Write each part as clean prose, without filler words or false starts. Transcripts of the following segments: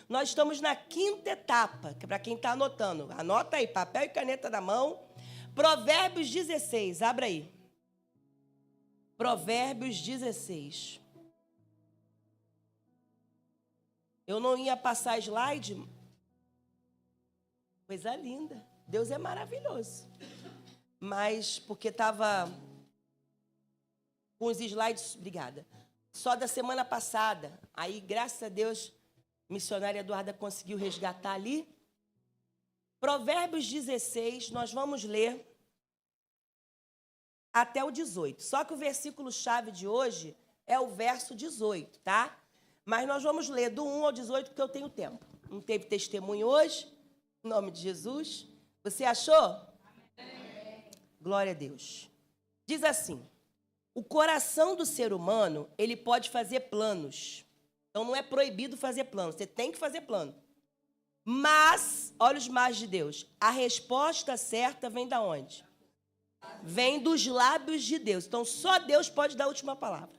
Nós estamos na 5ª etapa, que para quem está anotando. Anota aí, papel e caneta na mão. Provérbios 16, abra aí. Provérbios 16. Eu não ia passar slide. Coisa linda. Deus é maravilhoso. Mas porque estava com os slides, obrigada, só da semana passada. Aí, graças a Deus, a missionária Eduarda conseguiu resgatar ali. Provérbios 16, nós vamos ler até o 18. Só que o versículo-chave de hoje é o verso 18, tá? Mas nós vamos ler do 1 ao 18, porque eu tenho tempo. Não teve testemunho hoje? Em nome de Jesus. Você achou? Amém. Glória a Deus. Diz assim: o coração do ser humano, ele pode fazer planos. Então, não é proibido fazer plano. Você tem que fazer plano. Mas, olha os mais de Deus, a resposta certa vem da onde? Vem dos lábios de Deus. Então, só Deus pode dar a última palavra.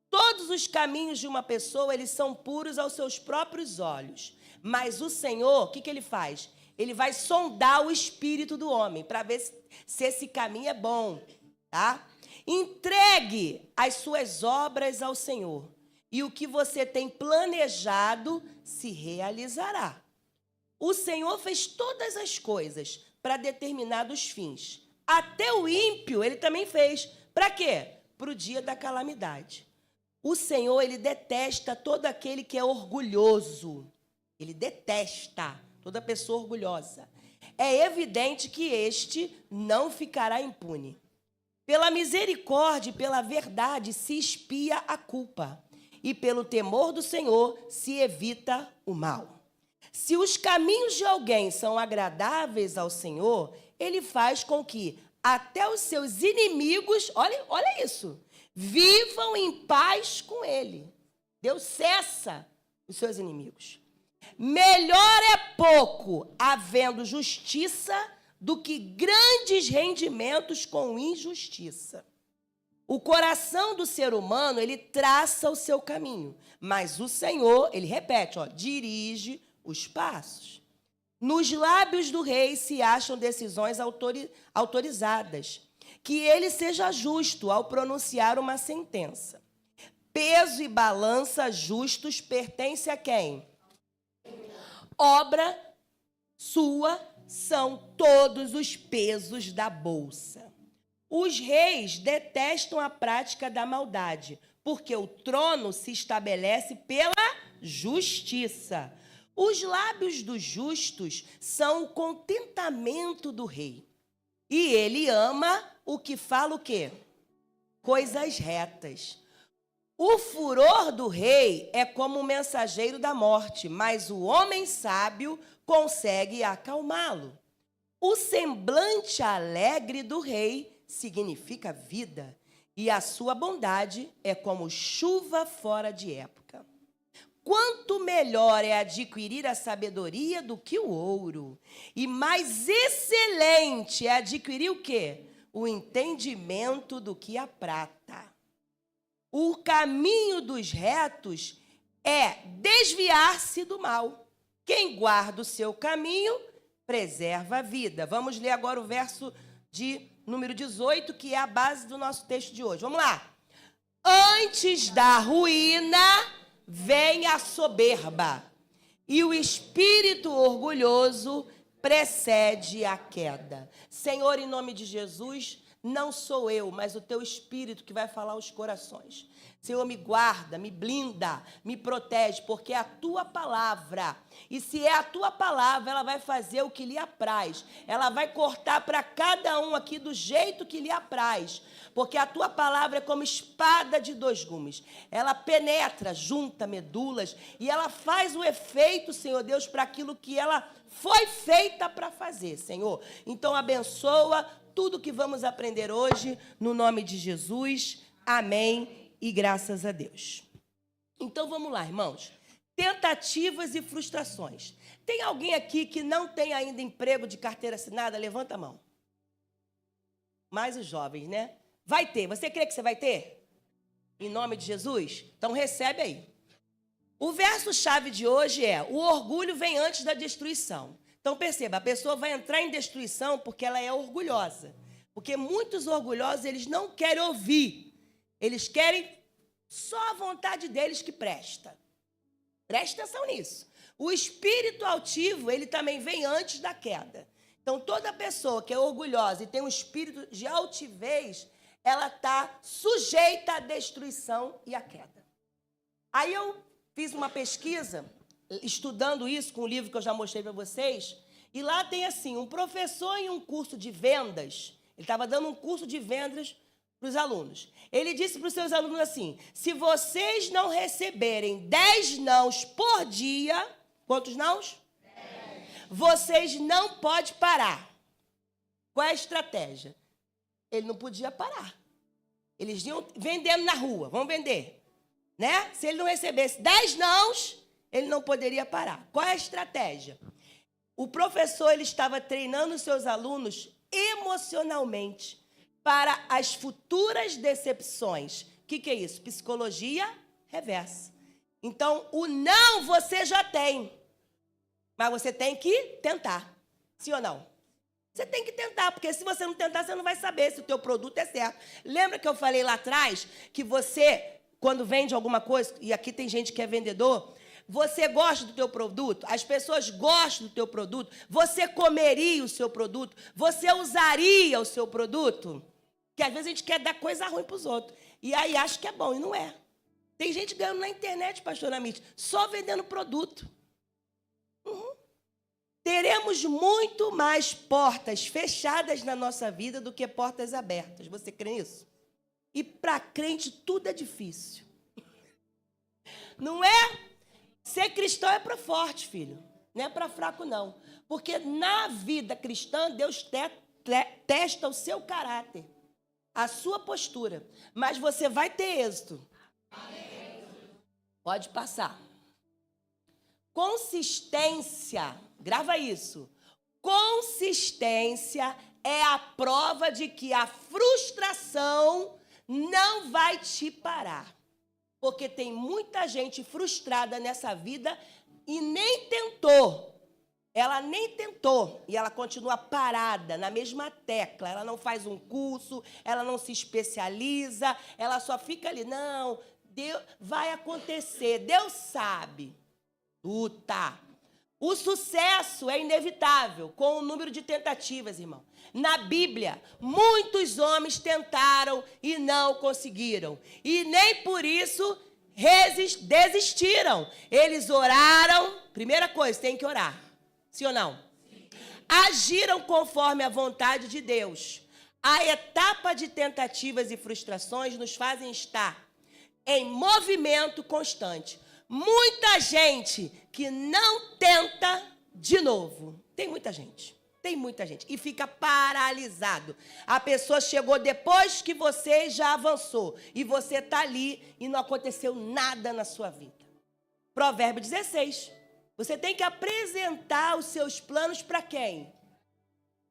Todos os caminhos de uma pessoa, eles são puros aos seus próprios olhos. Mas o Senhor, o que ele faz? Ele vai sondar o espírito do homem para ver se esse caminho é bom, tá? Entregue as suas obras ao Senhor, e o que você tem planejado se realizará. O Senhor fez todas as coisas para determinados fins. Até o ímpio ele também fez. Para quê? Para o dia da calamidade. O Senhor, ele detesta todo aquele que é orgulhoso. Ele detesta toda pessoa orgulhosa. É evidente que este não ficará impune. Pela misericórdia e pela verdade se expia a culpa, e pelo temor do Senhor se evita o mal. Se os caminhos de alguém são agradáveis ao Senhor, ele faz com que até os seus inimigos, olha isso, vivam em paz com ele. Deus cessa os seus inimigos. Melhor é pouco havendo justiça do que grandes rendimentos com injustiça. O coração do ser humano, ele traça o seu caminho, mas o Senhor, ele repete, dirige os passos. Nos lábios do rei se acham decisões autorizadas, que ele seja justo ao pronunciar uma sentença. Peso e balança justos pertence a quem? Obra sua são todos os pesos da bolsa. Os reis detestam a prática da maldade, porque o trono se estabelece pela justiça. Os lábios dos justos são o contentamento do rei. E ele ama o que fala o quê? Coisas retas. O furor do rei é como o mensageiro da morte, mas o homem sábio consegue acalmá-lo. O semblante alegre do rei significa vida, e a sua bondade é como chuva fora de época. Quanto melhor é adquirir a sabedoria do que o ouro, e mais excelente é adquirir o quê? O entendimento do que a prata. O caminho dos retos é desviar-se do mal. Quem guarda o seu caminho, preserva a vida. Vamos ler agora o verso de número 18, que é a base do nosso texto de hoje. Vamos lá. Antes da ruína vem a soberba, e o espírito orgulhoso precede a queda. Senhor, em nome de Jesus, não sou eu, mas o teu Espírito que vai falar aos corações. Senhor, me guarda, me blinda, me protege, porque é a tua palavra. E se é a tua palavra, ela vai fazer o que lhe apraz. Ela vai cortar para cada um aqui do jeito que lhe apraz. Porque a tua palavra é como espada de 2 gumes. Ela penetra, junta medulas, e ela faz o efeito, Senhor Deus, para aquilo que ela foi feita para fazer, Senhor. Então, abençoa tudo que vamos aprender hoje, no nome de Jesus. Amém e graças a Deus. Então, vamos lá, irmãos. Tentativas e frustrações. Tem alguém aqui que não tem ainda emprego de carteira assinada? Levanta a mão. Mais os jovens, né? Vai ter. Você crê que você vai ter? Em nome de Jesus? Então, recebe aí. O verso-chave de hoje é: o orgulho vem antes da destruição. Então, perceba, a pessoa vai entrar em destruição porque ela é orgulhosa. Porque muitos orgulhosos, eles não querem ouvir. Eles querem só a vontade deles que presta. Preste atenção nisso. O espírito altivo, ele também vem antes da queda. Então, toda pessoa que é orgulhosa e tem um espírito de altivez, ela está sujeita à destruição e à queda. Aí eu fiz uma pesquisa, estudando isso com o livro que eu já mostrei para vocês, e lá tem assim, um professor em um curso de vendas, ele estava dando um curso de vendas para os alunos. Ele disse para os seus alunos assim: se vocês não receberem 10 nãos por dia, quantos nãos? 10. Vocês não podem parar. Qual é a estratégia? Ele não podia parar. Eles iam vendendo na rua, vamos vender. Né? Se ele não recebesse 10 nãos, ele não poderia parar. Qual é a estratégia? O professor ele estava treinando os seus alunos emocionalmente para as futuras decepções. O que é isso? Psicologia reversa. Então, o não você já tem, mas você tem que tentar. Sim ou não? Você tem que tentar, porque se você não tentar, você não vai saber se o teu produto é certo. Lembra que eu falei lá atrás que você, quando vende alguma coisa, e aqui tem gente que é vendedor, você gosta do teu produto, as pessoas gostam do teu produto, você comeria o seu produto, você usaria o seu produto? Porque às vezes a gente quer dar coisa ruim para os outros, e aí acha que é bom, e não é. Tem gente ganhando na internet, pastor Amit, só vendendo produto. Teremos muito mais portas fechadas na nossa vida do que portas abertas. Você crê nisso? E para crente tudo é difícil. Não é? Ser cristão é para forte, filho. Não é para fraco, não. Porque na vida cristã, Deus testa o seu caráter, a sua postura. Mas você vai ter êxito. Pode passar. Consistência, grava isso. Consistência é a prova de que a frustração não vai te parar. Porque tem muita gente frustrada nessa vida e nem tentou. Ela nem tentou e ela continua parada na mesma tecla. Ela não faz um curso, ela não se especializa, ela só fica ali. Não, Deus, vai acontecer, Deus sabe. Luta. O sucesso é inevitável com o número de tentativas, irmão. Na Bíblia, muitos homens tentaram e não conseguiram. E nem por isso desistiram. Eles oraram. Primeira coisa, tem que orar. Sim ou não? Sim. Agiram conforme a vontade de Deus. A etapa de tentativas e frustrações nos fazem estar em movimento constante. Muita gente que não tenta de novo. Tem muita gente. E fica paralisado. A pessoa chegou depois que você já avançou. E você está ali e não aconteceu nada na sua vida. Provérbio 16. Você tem que apresentar os seus planos para quem?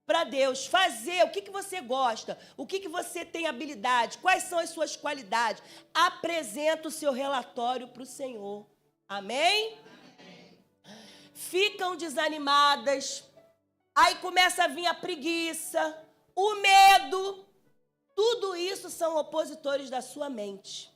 Para Deus. Fazer o que você gosta. O que você tem habilidade. Quais são as suas qualidades. Apresenta o seu relatório para o Senhor. Amém? Ficam desanimadas. Aí começa a vir a preguiça, o medo. Tudo isso são opositores da sua mente.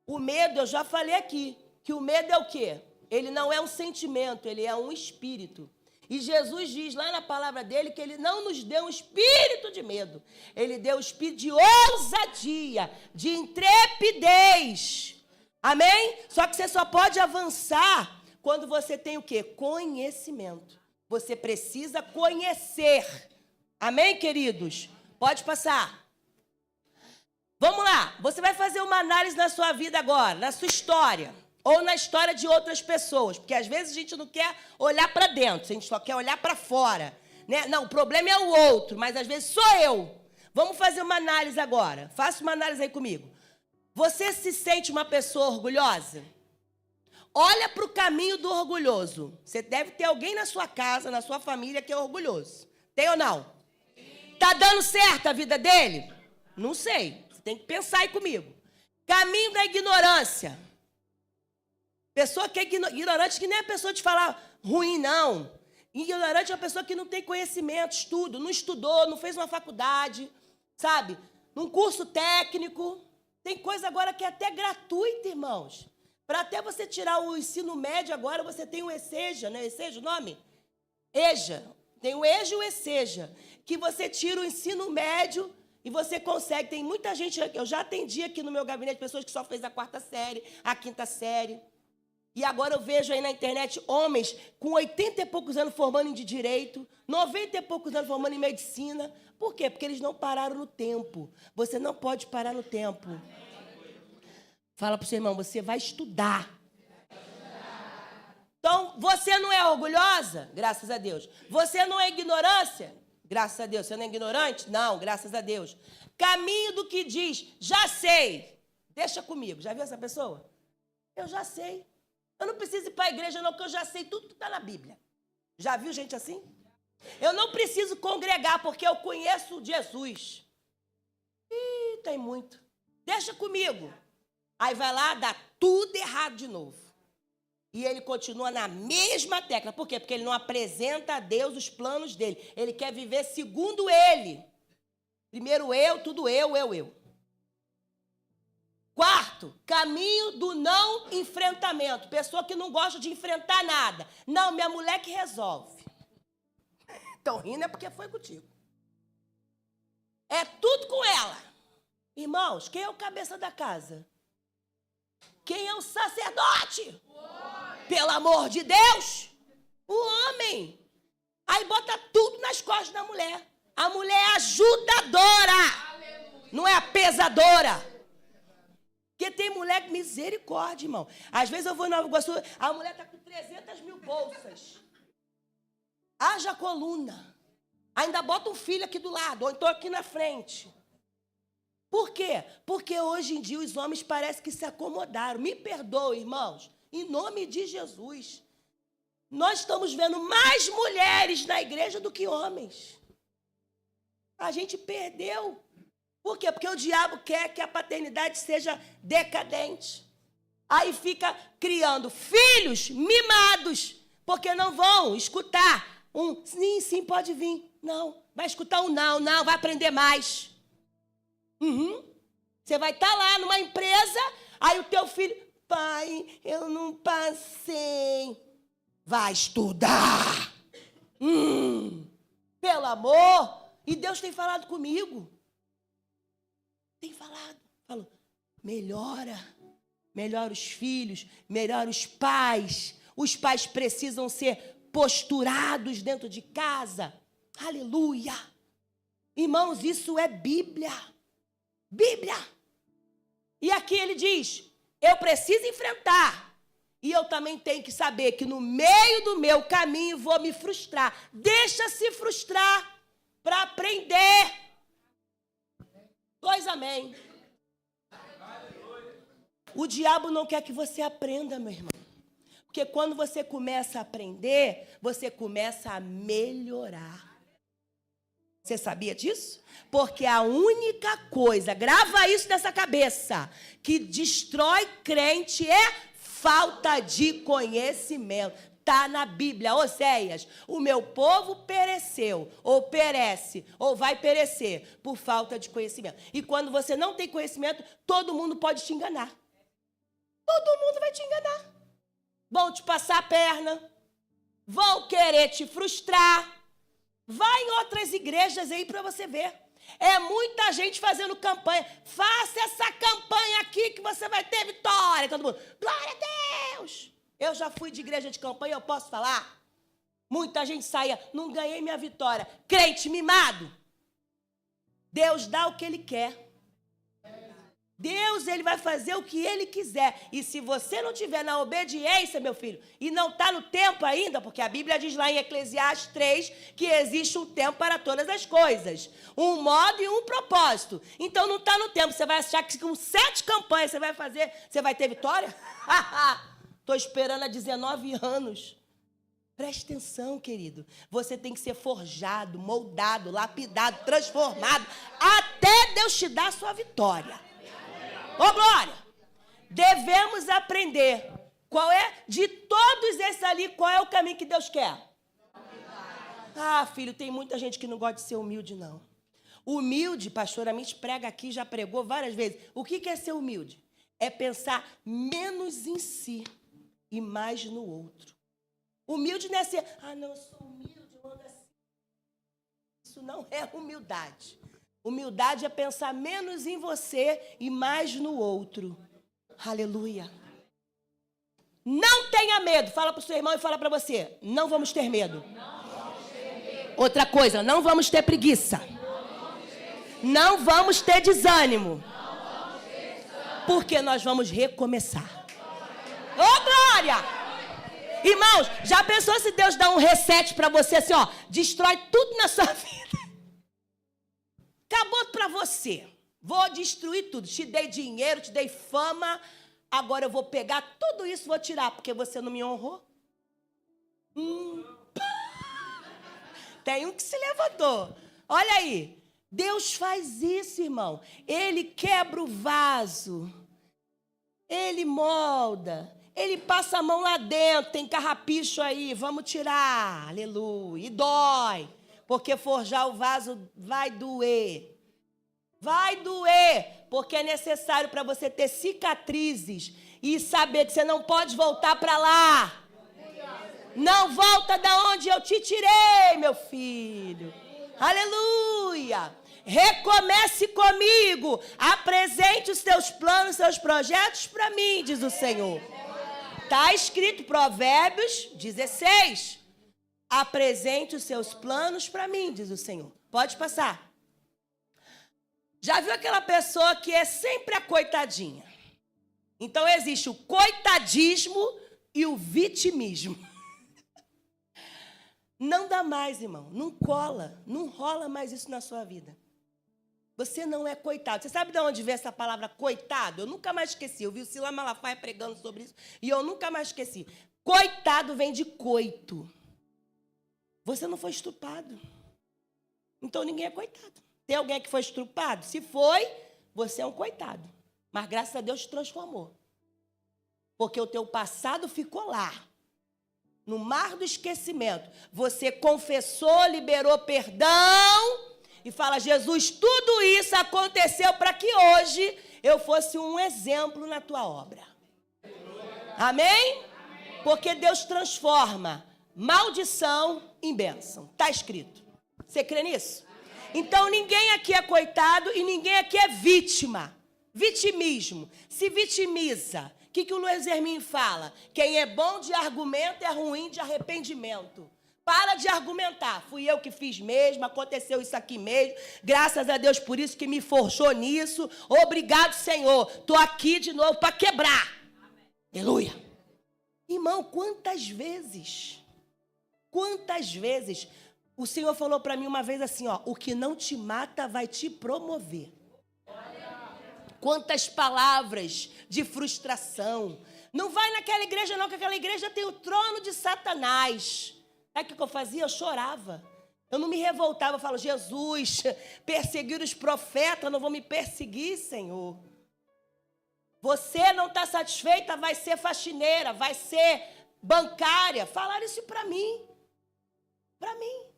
O medo, eu já falei aqui, que o medo é o quê? Ele não é um sentimento, ele é um espírito. E Jesus diz lá na palavra dele que ele não nos deu um espírito de medo. Ele deu um espírito de ousadia, de intrepidez. Amém? Só que você só pode avançar quando você tem o quê? Conhecimento. Você precisa conhecer. Amém, queridos? Pode passar. Vamos lá. Você vai fazer uma análise na sua vida agora, na sua história. Ou na história de outras pessoas. Porque às vezes a gente não quer olhar para dentro, a gente só quer olhar para fora. Né? Não, o problema é o outro, mas às vezes sou eu. Vamos fazer uma análise agora. Faça uma análise aí comigo. Você se sente uma pessoa orgulhosa? Olha para o caminho do orgulhoso. Você deve ter alguém na sua casa, na sua família que é orgulhoso. Tem ou não? Está dando certo a vida dele? Não sei. Você tem que pensar aí comigo. Caminho da ignorância. Pessoa que é ignorante, que nem é pessoa de falar ruim, não. Ignorante é uma pessoa que não tem conhecimento, estudo, não estudou, não fez uma faculdade, sabe? Num curso técnico. Tem coisa agora que é até gratuita, irmãos. Para até você tirar o ensino médio agora, você tem o ESEJA, né? ESEJA o nome? EJA. Tem o EJA e o ESEJA, que você tira o ensino médio e você consegue. Tem muita gente, eu já atendi aqui no meu gabinete pessoas que só fez a 4ª série, a 5ª série. E agora eu vejo aí na internet homens com 80 e poucos anos formando em direito, 90 e poucos anos formando em medicina. Por quê? Porque eles não pararam no tempo. Você não pode parar no tempo. Fala para o seu irmão, você vai estudar. Então, você não é orgulhosa? Graças a Deus. Você não é ignorância? Graças a Deus. Você não é ignorante? Não, graças a Deus. Caminho do que diz, já sei. Deixa comigo. Já viu essa pessoa? Eu já sei. Eu não preciso ir para a igreja, não, porque eu já sei tudo que está na Bíblia. Já viu gente assim? Eu não preciso congregar, porque eu conheço Jesus. Ih, tem muito. Deixa comigo. Aí vai lá, dá tudo errado de novo. E ele continua na mesma tecla. Por quê? Porque ele não apresenta a Deus os planos dele. Ele quer viver segundo ele. Primeiro eu, tudo eu. Quarto, caminho do não enfrentamento. Pessoa que não gosta de enfrentar nada. Não, minha mulher que resolve. Estão rindo é porque foi contigo. É tudo com ela. Irmãos, quem é o cabeça da casa? Quem é o sacerdote? Pelo amor de Deus, o homem. Aí bota tudo nas costas da mulher. A mulher é ajudadora. Aleluia. Não é a pesadora. Porque tem mulher, misericórdia, irmão. Às vezes eu vou em Nova Iguaçu, a mulher está com 300 mil bolsas. Haja coluna. Ainda bota um filho aqui do lado, ou então aqui na frente. Por quê? Porque hoje em dia os homens parecem que se acomodaram. Me perdoe, irmãos. Em nome de Jesus. Nós estamos vendo mais mulheres na igreja do que homens. A gente perdeu. Por quê? Porque o diabo quer que a paternidade seja decadente. Aí fica criando filhos mimados, porque não vão escutar um sim, pode vir. Não, vai escutar um não, vai aprender mais. Você vai estar lá numa empresa, aí o teu filho, pai, eu não passei. Vai estudar. Pelo amor. E Deus tem falado comigo. Tem falado. Falou, melhora os filhos, melhora os pais. Os pais precisam ser posturados dentro de casa. Aleluia. Irmãos, isso é Bíblia. Bíblia. E aqui ele diz, eu preciso enfrentar. E eu também tenho que saber que no meio do meu caminho vou me frustrar. Deixa-se frustrar para aprender. Pois amém. O diabo não quer que você aprenda, meu irmão. Porque quando você começa a aprender, você começa a melhorar. Você sabia disso? Porque a única coisa, grava isso nessa cabeça, que destrói crente é falta de conhecimento. Está na Bíblia, Oséias, o meu povo pereceu, ou perece, ou vai perecer, por falta de conhecimento. E quando você não tem conhecimento, todo mundo pode te enganar. Todo mundo vai te enganar. Vão te passar a perna, vão querer te frustrar. Vai em outras igrejas aí para você ver. É muita gente fazendo campanha. Faça essa campanha aqui que você vai ter vitória. Todo mundo, glória a Deus. Eu já fui de igreja de campanha, eu posso falar? Muita gente saía, não ganhei minha vitória. Crente mimado. Deus dá o que Ele quer. Deus, Ele vai fazer o que Ele quiser. E se você não estiver na obediência, meu filho, e não está no tempo ainda, porque a Bíblia diz lá em Eclesiastes 3 que existe um tempo para todas as coisas. Um modo e um propósito. Então não está no tempo. Você vai achar que com 7 campanhas você vai fazer, você vai ter vitória? Estou esperando há 19 anos. Preste atenção, querido. Você tem que ser forjado, moldado, lapidado, transformado, até Deus te dar a sua vitória. Ô, glória! Devemos aprender Qual é? De todos esses ali, qual é o caminho que Deus quer? Ah, filho, tem muita gente que não gosta de ser humilde, não. Humilde, pastora Mitch prega aqui, já pregou várias vezes. O que é ser humilde? É pensar menos em si e mais no outro. Humilde não é ser, não, eu sou humilde, eu ando assim. Isso não é humildade. Humildade é pensar menos em você e mais no outro. Aleluia. Não tenha medo. Fala para o seu irmão e fala para você. Não vamos ter medo. Outra coisa, não vamos ter preguiça. Não vamos ter desânimo. Porque nós vamos recomeçar. Ô, glória! Irmãos, já pensou se Deus dá um reset para você assim, ó, destrói tudo na sua vida? Acabou para você. Vou destruir tudo. Te dei dinheiro, te dei fama. Agora eu vou pegar tudo isso e vou tirar, porque você não me honrou. Tem um que se levantou. Olha aí. Deus faz isso, irmão. Ele quebra o vaso. Ele molda. Ele passa a mão lá dentro. Tem carrapicho aí. Vamos tirar. Aleluia. E dói. Porque forjar o vaso vai doer. Vai doer. Porque é necessário para você ter cicatrizes. E saber que você não pode voltar para lá. Não volta da onde eu te tirei, meu filho. Aleluia. Recomece comigo. Apresente os teus planos, seus projetos para mim, diz o Senhor. Está escrito, Provérbios 16. Apresente os seus planos para mim, diz o Senhor. Pode passar. Já viu aquela pessoa que é sempre a coitadinha? Então existe o coitadismo e o vitimismo. Não dá mais, irmão. Não cola. Não rola mais isso na sua vida. Você não é coitado. Você sabe de onde vem essa palavra coitado? Eu nunca mais esqueci. Eu vi o Sila Malafaia pregando sobre isso e eu nunca mais esqueci. Coitado vem de coito. Você não foi estrupado. Então ninguém é coitado. Tem alguém que foi estrupado? Se foi, você é um coitado. Mas graças a Deus te transformou. Porque o teu passado ficou lá. No mar do esquecimento. Você confessou, liberou perdão e fala, Jesus, tudo isso aconteceu para que hoje eu fosse um exemplo na tua obra. Amém? Porque Deus transforma maldição em bênção. Está escrito. Você crê nisso? Então ninguém aqui é coitado e ninguém aqui é vítima. Vitimismo. Se vitimiza. O que o Luiz Hermínio fala? Quem é bom de argumento é ruim de arrependimento. Para de argumentar. Fui eu que fiz mesmo, aconteceu isso aqui mesmo. Graças a Deus por isso que me forjou nisso. Obrigado, Senhor. Estou aqui de novo para quebrar. Amém. Aleluia. Irmão, quantas vezes o Senhor falou para mim uma vez assim, ó, o que não te mata vai te promover. Quantas palavras de frustração. Não vai naquela igreja não, que aquela igreja tem o trono de Satanás. Sabe o que eu fazia? Eu chorava. Eu não me revoltava. Eu falo, Jesus, perseguir os profetas, não vão me perseguir, Senhor. Você não está satisfeita, vai ser faxineira, vai ser bancária. Falaram isso para mim. Para mim.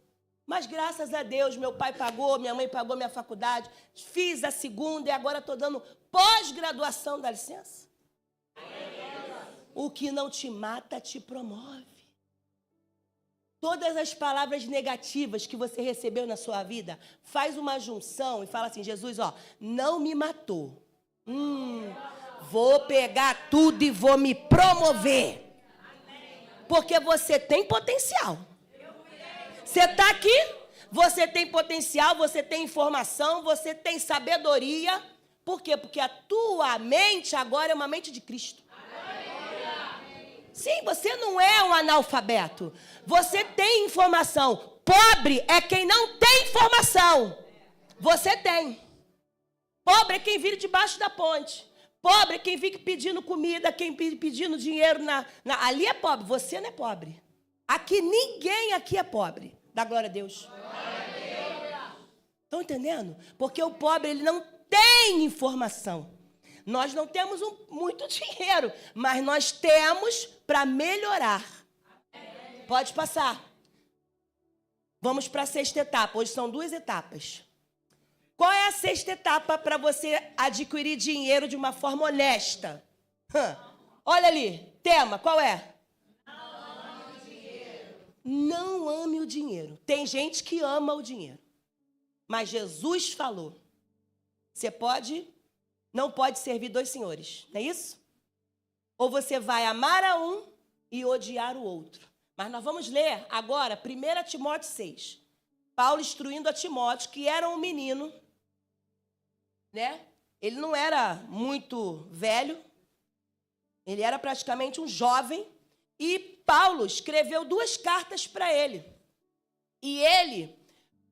Mas graças a Deus, meu pai pagou, minha mãe pagou minha faculdade, fiz a segunda e agora estou dando pós-graduação, dá licença? O que não te mata, te promove. Todas as palavras negativas que você recebeu na sua vida, faz uma junção e fala assim, Jesus, ó, não me matou. Vou pegar tudo e vou me promover. Porque você tem potencial. Você está aqui, você tem potencial, você tem informação, você tem sabedoria. Por quê? Porque a tua mente agora é uma mente de Cristo. Sim, você não é um analfabeto. Você tem informação. Pobre é quem não tem informação. Você tem. Pobre é quem vive debaixo da ponte. Pobre é quem fica pedindo comida, quem pedindo dinheiro. Ali é pobre, você não é pobre. Aqui ninguém aqui é pobre. Dá glória a Deus. Estão entendendo? Porque o pobre ele não tem informação. Nós não temos muito dinheiro, mas nós temos para melhorar. Pode passar. Vamos para a sexta etapa. Hoje são 2 etapas. Qual é a sexta etapa para você adquirir dinheiro de uma forma honesta? Olha ali, tema, qual é? Não ame o dinheiro. Não ame o dinheiro. Tem gente que ama o dinheiro. Mas Jesus falou, você não pode servir 2 senhores, não é isso? Ou você vai amar a um e odiar o outro. Mas nós vamos ler agora 1 Timóteo 6. Paulo instruindo a Timóteo, que era um menino, né? Ele não era muito velho, ele era praticamente um jovem, e Paulo escreveu 2 cartas para ele. E ele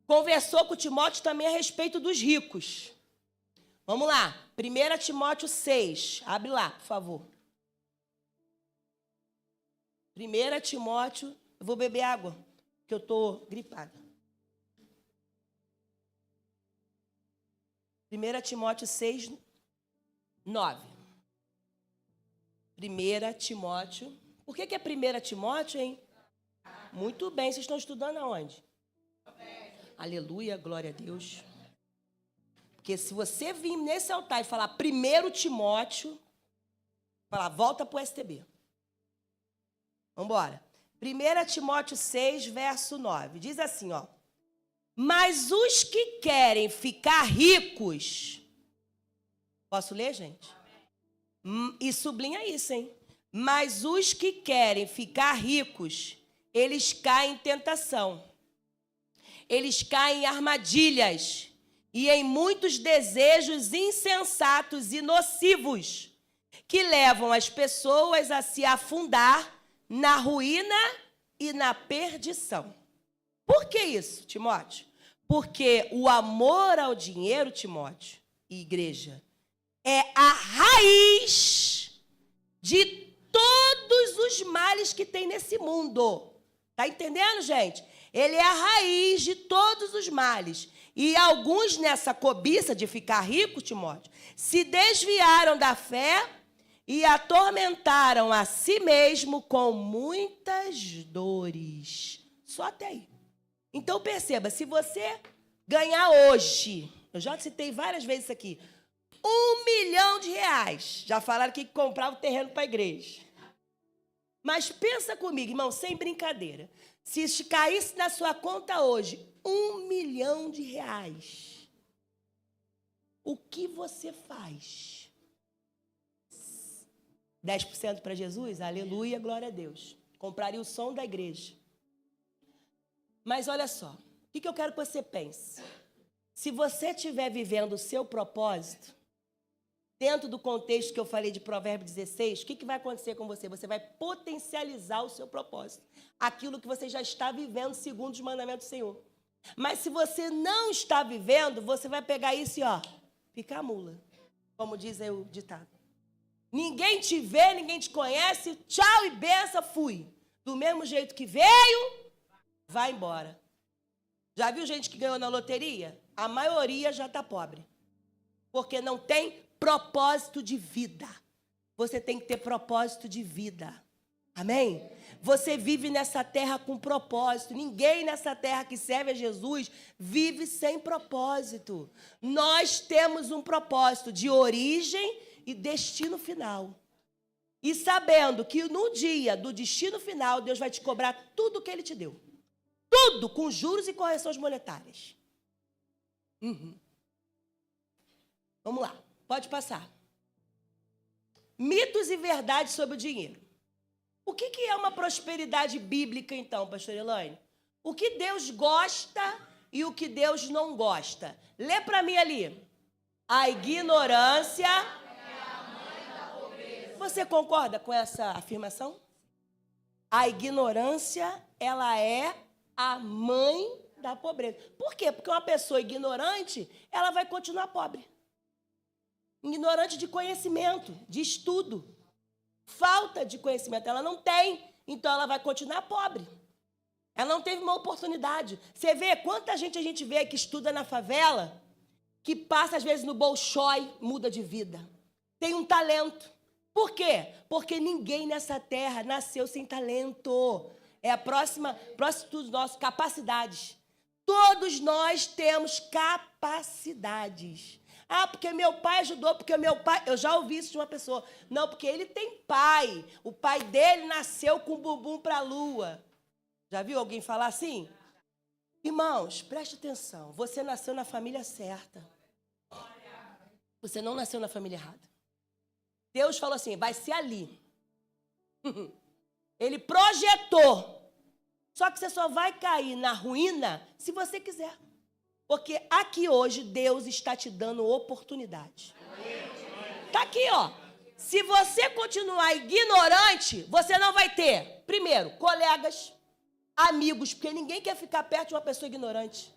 conversou com Timóteo também a respeito dos ricos. Vamos lá, 1 Timóteo 6, abre lá, por favor. 1 Timóteo, eu vou beber água, porque eu estou gripada. 1 Timóteo 6, 9. 1 Timóteo. Por que é 1 Timóteo, hein? Muito bem, vocês estão estudando aonde? Aleluia, glória a Deus. Porque se você vir nesse altar e falar 1 Timóteo, falar, volta para o STB. Vamos embora. 1 Timóteo 6, verso 9. Diz assim, ó. Mas os que querem ficar ricos... Posso ler, gente? E sublinha isso, hein? Mas os que querem ficar ricos, eles caem em tentação. Eles caem em armadilhas e em muitos desejos insensatos e nocivos que levam as pessoas a se afundar na ruína e na perdição. Por que isso, Timóteo? Porque o amor ao dinheiro, Timóteo, e igreja, é a raiz de todos os males que tem nesse mundo. Tá entendendo, gente? Ele é a raiz de todos os males. E alguns nessa cobiça de ficar rico, Timóteo, se desviaram da fé e atormentaram a si mesmo com muitas dores. Só até aí. Então perceba, se você ganhar hoje, eu já citei várias vezes isso aqui, R$1 milhão. Já falaram que comprava o terreno para a igreja. Mas pensa comigo, irmão, sem brincadeira. Se caísse na sua conta hoje R$1 milhão, o que você faz? 10% para Jesus? Aleluia, glória a Deus. Compraria o som da igreja. Mas olha só, o que eu quero que você pense? Se você estiver vivendo o seu propósito, dentro do contexto que eu falei de Provérbios 16, o que vai acontecer com você? Você vai potencializar o seu propósito. Aquilo que você já está vivendo segundo os mandamentos do Senhor. Mas se você não está vivendo, você vai pegar isso e, picar mula. Como diz aí o ditado. Ninguém te vê, ninguém te conhece, tchau e benção, fui. Do mesmo jeito que veio, vai embora. Já viu gente que ganhou na loteria? A maioria já está pobre. Porque não tem propósito de vida. Você tem que ter propósito de vida. Amém? Você vive nessa terra com propósito. Ninguém nessa terra que serve a Jesus vive sem propósito. Nós temos um propósito de origem e destino final. E sabendo que no dia do destino final, Deus vai te cobrar tudo o que Ele te deu. Tudo, com juros e correções monetárias. Vamos lá, pode passar. Mitos e verdades sobre o dinheiro. O que é uma prosperidade bíblica, então, pastor Elaine? O que Deus gosta e o que Deus não gosta. Lê para mim ali. A ignorância é a mãe da pobreza. Você concorda com essa afirmação? A ignorância, ela é a mãe da pobreza. Por quê? Porque uma pessoa ignorante, ela vai continuar pobre. Ignorante de conhecimento, de estudo. Falta de conhecimento, ela não tem. Então, ela vai continuar pobre. Ela não teve uma oportunidade. Você vê quanta gente a gente vê que estuda na favela, que passa, às vezes, no Bolshoi, muda de vida. tem um talento. Por quê? Porque ninguém nessa terra nasceu sem talento. É a próxima tudo nosso, capacidades. Todos nós temos capacidades. Ah, porque meu pai ajudou, porque meu pai... Eu já ouvi isso de uma pessoa. Não, porque ele tem pai. O pai dele nasceu com bumbum para a lua. Já viu alguém falar assim? Irmãos, preste atenção. Você nasceu na família certa. Você não nasceu na família errada. Deus falou assim, vai ser ali. Ele projetou. Só que você só vai cair na ruína se você quiser. Porque aqui hoje Deus está te dando oportunidade. Está aqui, ó. Se você continuar ignorante, você não vai ter, primeiro, colegas, amigos, porque ninguém quer ficar perto de uma pessoa ignorante,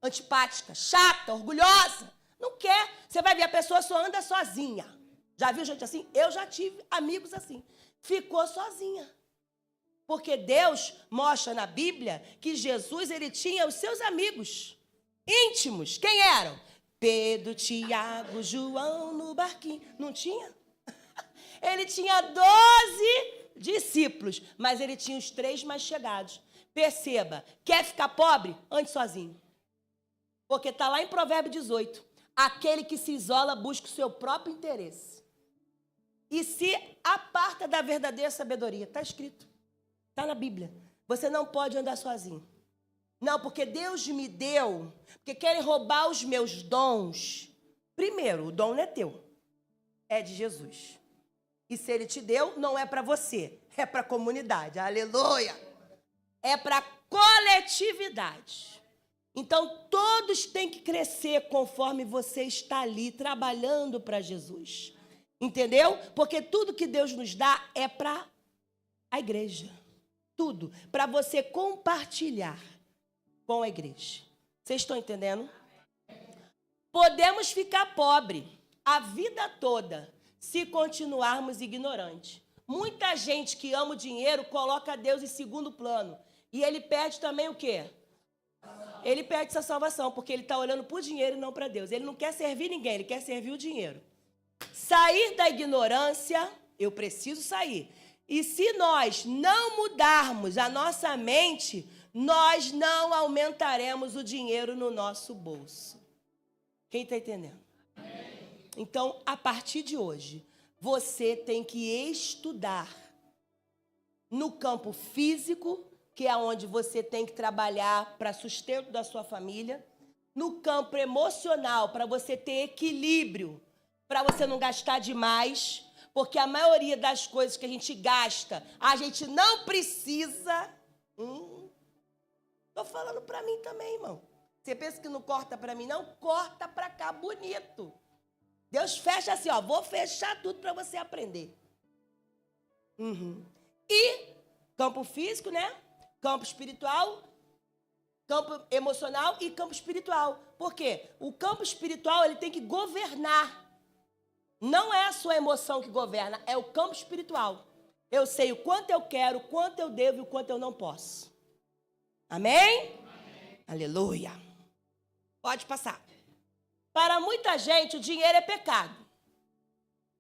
antipática, chata, orgulhosa. Não quer. Você vai ver, a pessoa só anda sozinha. Já viu gente assim? Eu já tive amigos assim. Ficou sozinha. Porque Deus mostra na Bíblia que Jesus, ele tinha os seus amigos íntimos. Quem eram? Pedro, Tiago, João no barquinho. Não tinha? Ele tinha 12 discípulos, mas ele tinha os 3 mais chegados. Perceba, quer ficar pobre? Ande sozinho. Porque está lá em Provérbio 18. Aquele que se isola busca o seu próprio interesse. E se aparta da verdadeira sabedoria. Está escrito. Está na Bíblia. Você não pode andar sozinho. Não, porque Deus me deu, porque querem roubar os meus dons. Primeiro, o dom não é teu. É de Jesus. E se ele te deu, não é para você. É para a comunidade. Aleluia! É para a coletividade. Então, todos têm que crescer conforme você está ali, trabalhando para Jesus. Entendeu? Porque tudo que Deus nos dá é para a igreja. Tudo. Para você compartilhar com a igreja. Vocês estão entendendo? Podemos ficar pobre a vida toda se continuarmos ignorantes. Muita gente que ama o dinheiro coloca Deus em segundo plano. E ele perde também o quê? Ele perde essa salvação, porque ele está olhando para o dinheiro e não para Deus. Ele não quer servir ninguém, ele quer servir o dinheiro. Sair da ignorância, eu preciso sair. E se nós não mudarmos a nossa mente, nós não aumentaremos o dinheiro no nosso bolso. Quem está entendendo? Então, a partir de hoje, você tem que estudar no campo físico, que é onde você tem que trabalhar para sustento da sua família, no campo emocional, para você ter equilíbrio, para você não gastar demais, porque a maioria das coisas que a gente gasta, a gente não precisa. Estou falando para mim também, irmão. Você pensa que não corta para mim, não? Corta para cá, bonito. Deus fecha assim, ó, vou fechar tudo para você aprender. E campo físico, né? Campo espiritual, campo emocional e campo espiritual. Por quê? O campo espiritual, ele tem que governar. Não é a sua emoção que governa, é o campo espiritual. Eu sei o quanto eu quero, o quanto eu devo e o quanto eu não posso. Amém? Amém. Aleluia. Pode passar. Para muita gente, o dinheiro é pecado.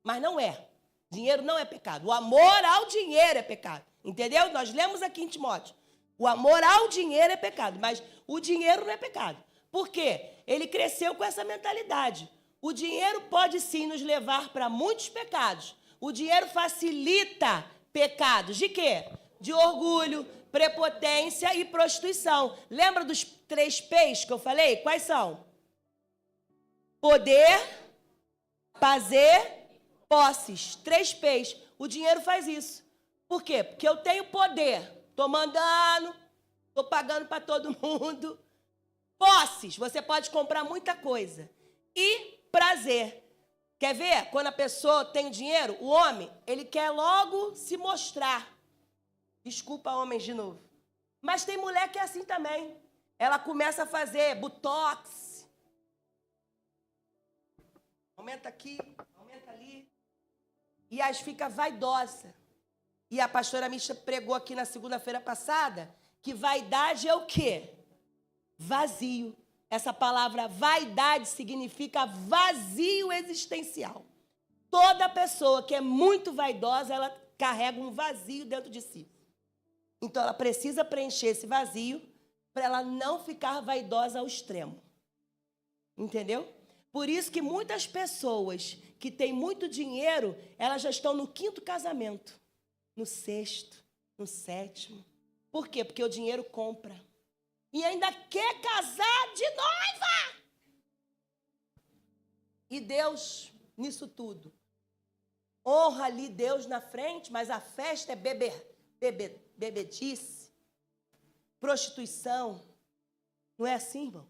Mas não é. Dinheiro não é pecado. O amor ao dinheiro é pecado. Entendeu? Nós lemos aqui em Timóteo. O amor ao dinheiro é pecado, mas o dinheiro não é pecado. Por quê? Ele cresceu com essa mentalidade. O dinheiro pode sim nos levar para muitos pecados. O dinheiro facilita pecados. De quê? De orgulho, prepotência e prostituição. Lembra dos 3 P's que eu falei? Quais são? Poder, prazer, posses. 3 P's. O dinheiro faz isso. Por quê? Porque eu tenho poder. Estou mandando, estou pagando para todo mundo. Posses, você pode comprar muita coisa. E prazer. Quer ver? Quando a pessoa tem dinheiro, o homem, ele quer logo se mostrar. Desculpa, homens, de novo. Mas tem mulher que é assim também. Ela começa a fazer botox. Aumenta aqui, aumenta ali. E aí fica vaidosa. E a pastora Misha pregou aqui na segunda-feira passada que vaidade é o quê? Vazio. Essa palavra vaidade significa vazio existencial. Toda pessoa que é muito vaidosa, ela carrega um vazio dentro de si. Então, ela precisa preencher esse vazio para ela não ficar vaidosa ao extremo. Entendeu? Por isso que muitas pessoas que têm muito dinheiro, elas já estão no 5º casamento, no 6º, no 7º. Por quê? Porque o dinheiro compra. E ainda quer casar de noiva. E Deus, nisso tudo, honra ali Deus na frente, mas a festa é bebedice, prostituição. Não é assim, irmão?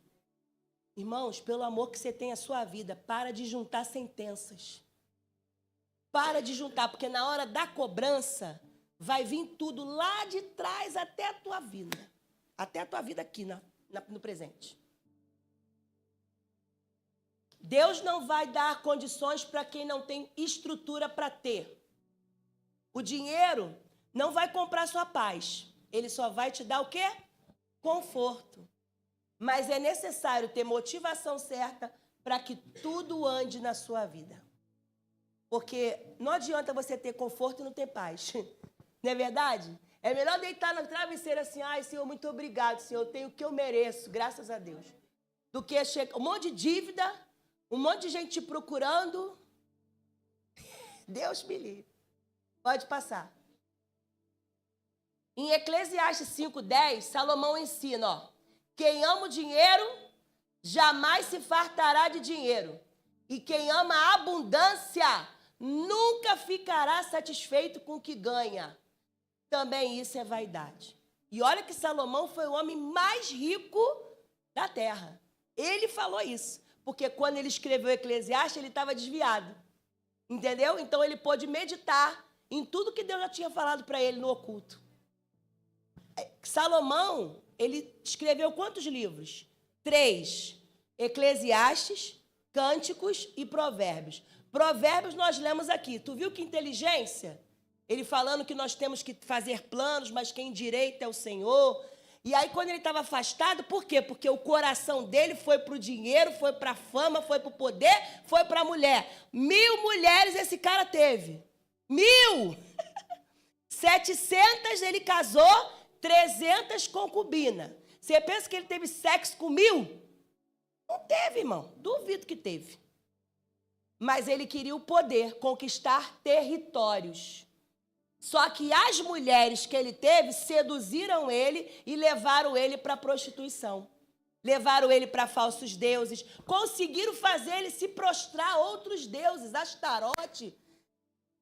Irmãos, pelo amor que você tem à sua vida, para de juntar sentenças. Para de juntar, porque na hora da cobrança vai vir tudo lá de trás até a tua vida. Até a tua vida aqui no presente. Deus não vai dar condições para quem não tem estrutura para ter. O dinheiro não vai comprar sua paz. Ele só vai te dar o quê? Conforto. Mas é necessário ter motivação certa para que tudo ande na sua vida. Porque não adianta você ter conforto e não ter paz. Não é verdade? É melhor deitar no travesseiro assim, ai, Senhor, muito obrigado, Senhor, eu tenho o que eu mereço, graças a Deus. Do que um monte de dívida, um monte de gente te procurando. Deus me livre. Pode passar. Em Eclesiastes 5:10, Salomão ensina, ó, quem ama o dinheiro, jamais se fartará de dinheiro. E quem ama a abundância, nunca ficará satisfeito com o que ganha. Também isso é vaidade. E olha que Salomão foi o homem mais rico da terra. Ele falou isso. Porque quando ele escreveu Eclesiastes, ele estava desviado. Entendeu? Então ele pôde meditar em tudo que Deus já tinha falado para ele no oculto. Salomão, ele escreveu quantos livros? 3. Eclesiastes, Cânticos e Provérbios. Provérbios nós lemos aqui. Tu viu que inteligência? Ele falando que nós temos que fazer planos, mas quem endireita é o Senhor. E aí, quando ele estava afastado, por quê? Porque o coração dele foi para o dinheiro, foi para a fama, foi para o poder, foi para a mulher. 1000 mulheres esse cara teve. 1000! 700 ele casou, 300 concubinas. Você pensa que ele teve sexo com 1000? Não teve, irmão. Duvido que teve. Mas ele queria o poder, conquistar territórios. Só que as mulheres que ele teve seduziram ele e levaram ele para a prostituição. Levaram ele para falsos deuses. Conseguiram fazer ele se prostrar a outros deuses. Astarote,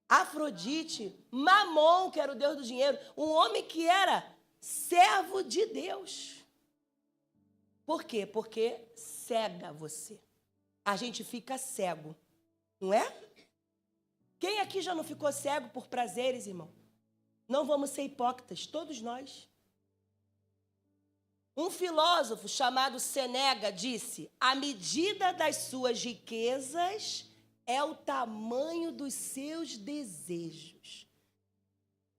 Afrodite, Mamon, que era o deus do dinheiro. Um homem que era servo de Deus. Por quê? Porque cega você. A gente fica cego, não é? Quem aqui já não ficou cego por prazeres, irmão? Não vamos ser hipócritas, todos nós. Um filósofo chamado Sêneca disse: a medida das suas riquezas é o tamanho dos seus desejos.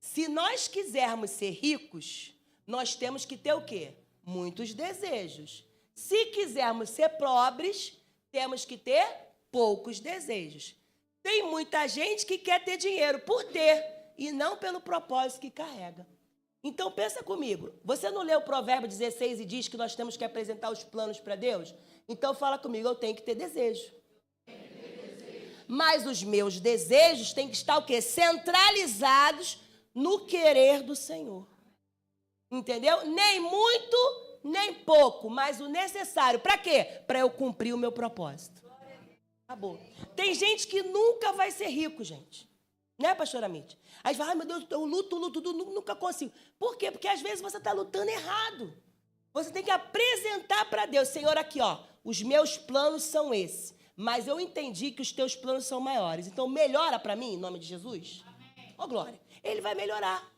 Se nós quisermos ser ricos, nós temos que ter o quê? Muitos desejos. Se quisermos ser pobres, temos que ter poucos desejos. Tem muita gente que quer ter dinheiro por ter e não pelo propósito que carrega. Então, pensa comigo. Você não leu o Provérbio 16 e diz que nós temos que apresentar os planos para Deus? Então, fala comigo, eu tenho que ter desejo. Mas os meus desejos têm que estar o quê? Centralizados no querer do Senhor. Entendeu? Nem muito, nem pouco, mas o necessário. Para quê? Para eu cumprir o meu propósito. Acabou. Tem gente que nunca vai ser rico, gente. Né, pastora Mitty? Aí fala, ai meu Deus, eu luto, nunca consigo. Por quê? Porque às vezes você está lutando errado. Você tem que apresentar para Deus, Senhor, aqui, ó, os meus planos são esses. Mas eu entendi que os teus planos são maiores. Então, melhora para mim, em nome de Jesus. Ô, glória. Ele vai melhorar.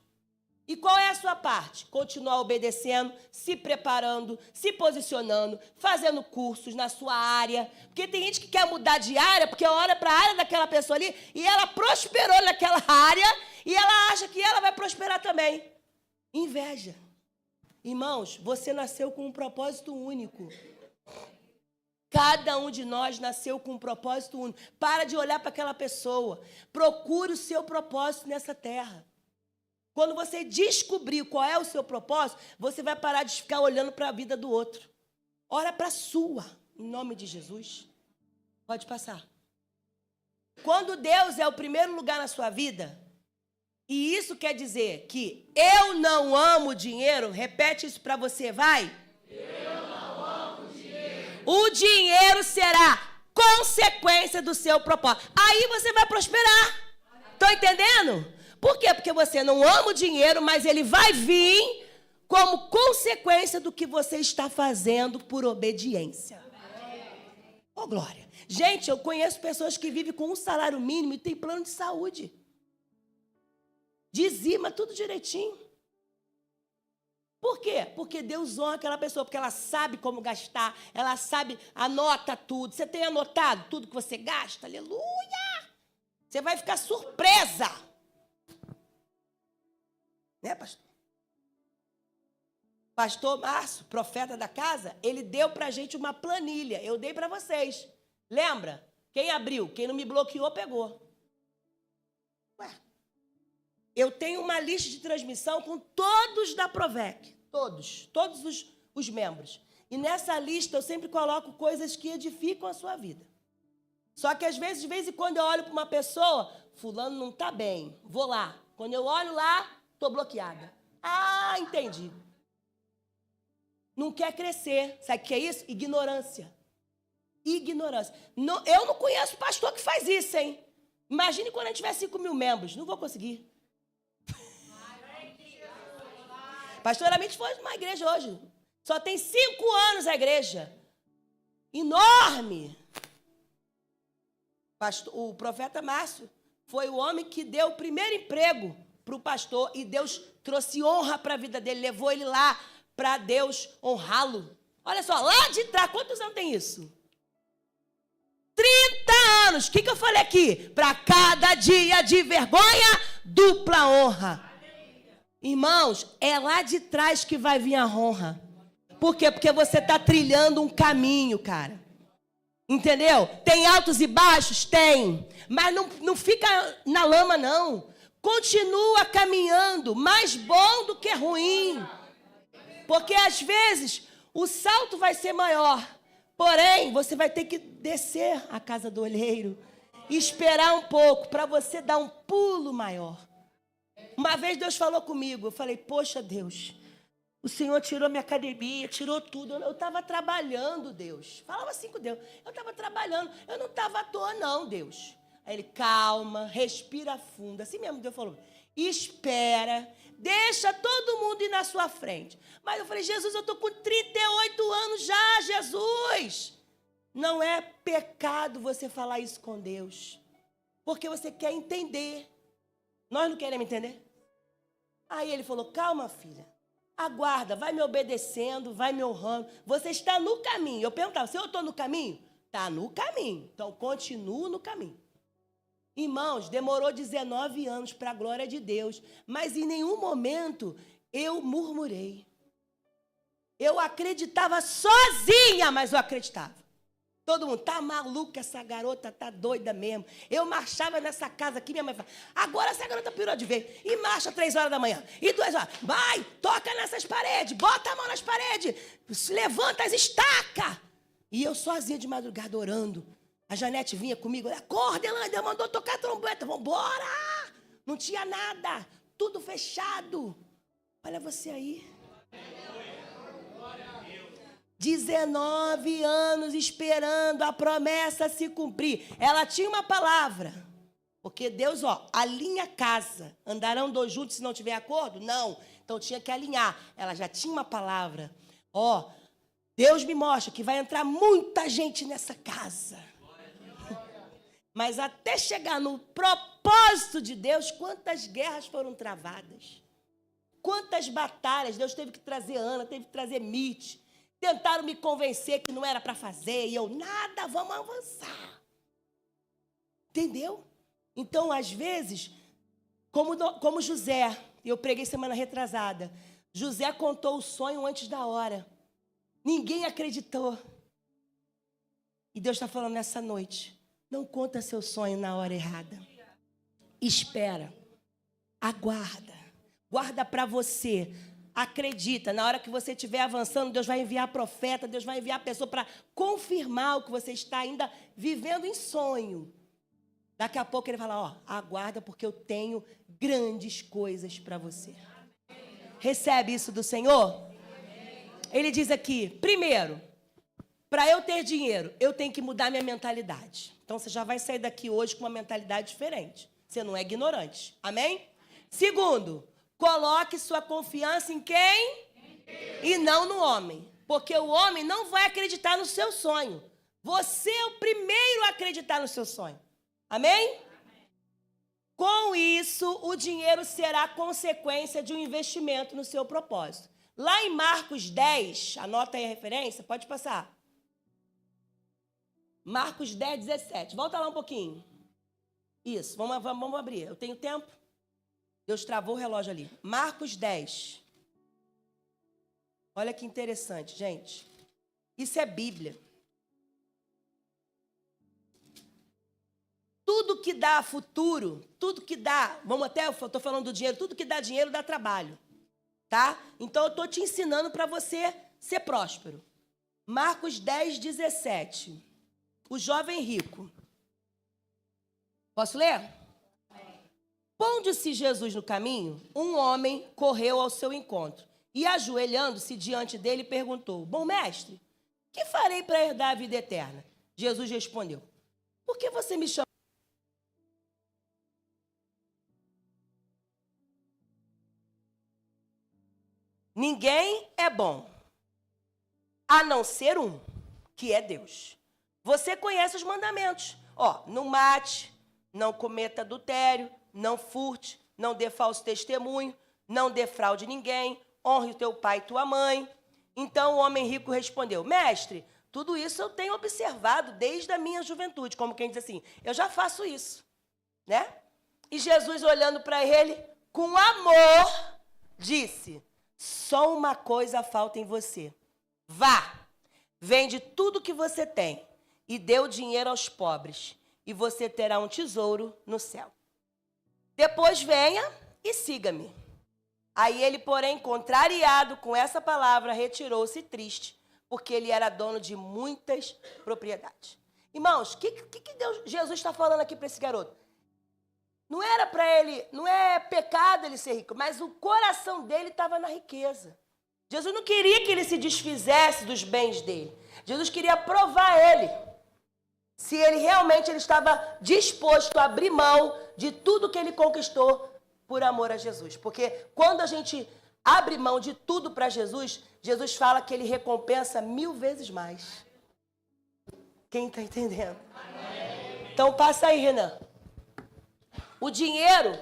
E qual é a sua parte? Continuar obedecendo, se preparando, se posicionando, fazendo cursos na sua área. Porque tem gente que quer mudar de área, porque olha para a área daquela pessoa ali e ela prosperou naquela área e ela acha que ela vai prosperar também. Inveja. Irmãos, você nasceu com um propósito único. Cada um de nós nasceu com um propósito único. Para de olhar para aquela pessoa. Procure o seu propósito nessa terra. Quando você descobrir qual é o seu propósito, você vai parar de ficar olhando para a vida do outro. Olha para a sua, em nome de Jesus. Pode passar. Quando Deus é o primeiro lugar na sua vida, e isso quer dizer que eu não amo dinheiro, repete isso para você, vai. Eu não amo dinheiro. O dinheiro será consequência do seu propósito. Aí você vai prosperar. Estão entendendo? Por quê? Porque você não ama o dinheiro, mas ele vai vir como consequência do que você está fazendo por obediência. Oh, glória. Gente, eu conheço pessoas que vivem com um salário mínimo e tem plano de saúde. Dizima tudo direitinho. Por quê? Porque Deus honra aquela pessoa, porque ela sabe como gastar, ela sabe, anota tudo. Você tem anotado tudo que você gasta? Aleluia! Você vai ficar surpresa. Né, pastor? Pastor Márcio, profeta da casa, ele deu para a gente uma planilha. Eu dei para vocês. Lembra? Quem abriu? Quem não me bloqueou, pegou. Ué. Eu tenho uma lista de transmissão com todos da Provec. Todos os membros. E nessa lista eu sempre coloco coisas que edificam a sua vida. Só que às vezes, de vez em quando eu olho para uma pessoa, fulano não está bem, vou lá. Quando eu olho lá, estou bloqueada. Ah, entendi. Não quer crescer. Sabe o que é isso? Ignorância. Ignorância. Não, eu não conheço pastor que faz isso, hein? Imagine quando a gente tiver 5 mil membros. Não vou conseguir. Pastor Amit foi numa igreja hoje. Só tem 5 anos a igreja. Enorme. O profeta Márcio foi o homem que deu o primeiro emprego para o pastor e Deus trouxe honra para a vida dele, levou ele lá para Deus honrá-lo. Olha só, lá de trás, quantos anos tem isso? 30 anos. O que eu falei aqui? Para cada dia de vergonha, dupla honra. Irmãos, é lá de trás que vai vir a honra. Por quê? Porque você está trilhando um caminho, cara. Entendeu? Tem altos e baixos? Tem. Mas não fica na lama, não. Continua caminhando. Mais bom do que ruim. Porque, às vezes, o salto vai ser maior. Porém, você vai ter que descer a casa do olheiro. E esperar um pouco para você dar um pulo maior. Uma vez Deus falou comigo. Eu falei, poxa, Deus... O Senhor tirou minha academia, tirou tudo. Eu estava trabalhando, Deus. Falava assim com Deus. Eu estava trabalhando. Eu não estava à toa, não, Deus. Aí ele, calma, respira fundo. Assim mesmo Deus falou. Espera, deixa todo mundo ir na sua frente. Mas eu falei, Jesus, eu estou com 38 anos já, Jesus. Não é pecado você falar isso com Deus. Porque você quer entender. Nós não queremos entender? Aí ele falou, calma, filha. Aguarda, vai me obedecendo, vai me honrando. Você está no caminho. Eu perguntava, se eu estou no caminho? Está no caminho. Então, continuo no caminho. Irmãos, demorou 19 anos para a glória de Deus. Mas em nenhum momento eu murmurei. Eu acreditava sozinha, mas eu acreditava. Todo mundo, tá maluca, essa garota tá doida mesmo. Eu marchava nessa casa aqui, minha mãe falava, agora essa garota pirou de vez. E marcha 3 horas da manhã, e 2 horas. Vai, toca nessas paredes, bota a mão nas paredes, levanta as estacas. E eu sozinha de madrugada orando. A Janete vinha comigo, acorda, Elaine, mandou tocar a trombeta, vambora. Não tinha nada, tudo fechado. Olha você aí. 19 anos esperando a promessa se cumprir. Ela tinha uma palavra. Porque Deus, alinha a casa. Andarão 2 juntos se não tiver acordo? Não. Então tinha que alinhar. Ela já tinha uma palavra. Deus me mostra que vai entrar muita gente nessa casa. Mas até chegar no propósito de Deus, quantas guerras foram travadas? Quantas batalhas? Deus teve que trazer Ana, teve que trazer Mite. Tentaram me convencer que não era para fazer. E eu, nada, vamos avançar. Entendeu? Então, às vezes, como José, eu preguei semana retrasada, José contou o sonho antes da hora. Ninguém acreditou. E Deus está falando nessa noite, não conta seu sonho na hora errada. Espera, aguarda, guarda para você. Acredita, na hora que você estiver avançando, Deus vai enviar profeta, Deus vai enviar pessoa para confirmar o que você está ainda vivendo em sonho. Daqui a pouco ele fala, ó, aguarda porque eu tenho grandes coisas para você. Recebe isso do Senhor? Ele diz aqui, primeiro, para eu ter dinheiro, eu tenho que mudar minha mentalidade. Então, você já vai sair daqui hoje com uma mentalidade diferente. Você não é ignorante. Amém? Segundo, coloque sua confiança em quem? E não no homem. Porque o homem não vai acreditar no seu sonho. Você é o primeiro a acreditar no seu sonho. Amém? Com isso, o dinheiro será consequência de um investimento no seu propósito. Lá em Marcos 10, anota aí a referência, pode passar. Marcos 10, 17. Volta lá um pouquinho. Isso, vamos abrir. Eu tenho tempo? Deus travou o relógio ali. Marcos 10. Olha que interessante, gente. Isso é Bíblia. Tudo que dá futuro, tudo que dá, eu estou falando do dinheiro, tudo que dá dinheiro dá trabalho, tá? Então, eu estou te ensinando para você ser próspero. Marcos 10, 17. O jovem rico. Posso ler? Pondo-se Jesus no caminho, um homem correu ao seu encontro e, ajoelhando-se diante dele, perguntou, bom mestre, que farei para herdar a vida eterna? Jesus respondeu, por que você me chama? Ninguém é bom, a não ser um, que é Deus. Você conhece os mandamentos. Ó, não mate, não cometa adultério, não furte, não dê falso testemunho, não defraude ninguém, honre o teu pai e tua mãe. Então o homem rico respondeu, mestre, tudo isso eu tenho observado desde a minha juventude. Como quem diz assim, eu já faço isso, né? E Jesus, olhando para ele, com amor, disse, só uma coisa falta em você. Vá, vende tudo que você tem e dê o dinheiro aos pobres, e você terá um tesouro no céu. Depois venha e siga-me. Aí ele, porém, contrariado com essa palavra, retirou-se triste, porque ele era dono de muitas propriedades. Irmãos, o que Jesus está falando aqui para esse garoto? Não era para ele, não é pecado ele ser rico, mas o coração dele estava na riqueza. Jesus não queria que ele se desfizesse dos bens dele. Jesus queria provar ele. Se ele realmente estava disposto a abrir mão de tudo que ele conquistou por amor a Jesus. Porque quando a gente abre mão de tudo para Jesus, Jesus fala que ele recompensa 1000 vezes mais. Quem está entendendo? Então passa aí, Renan. O dinheiro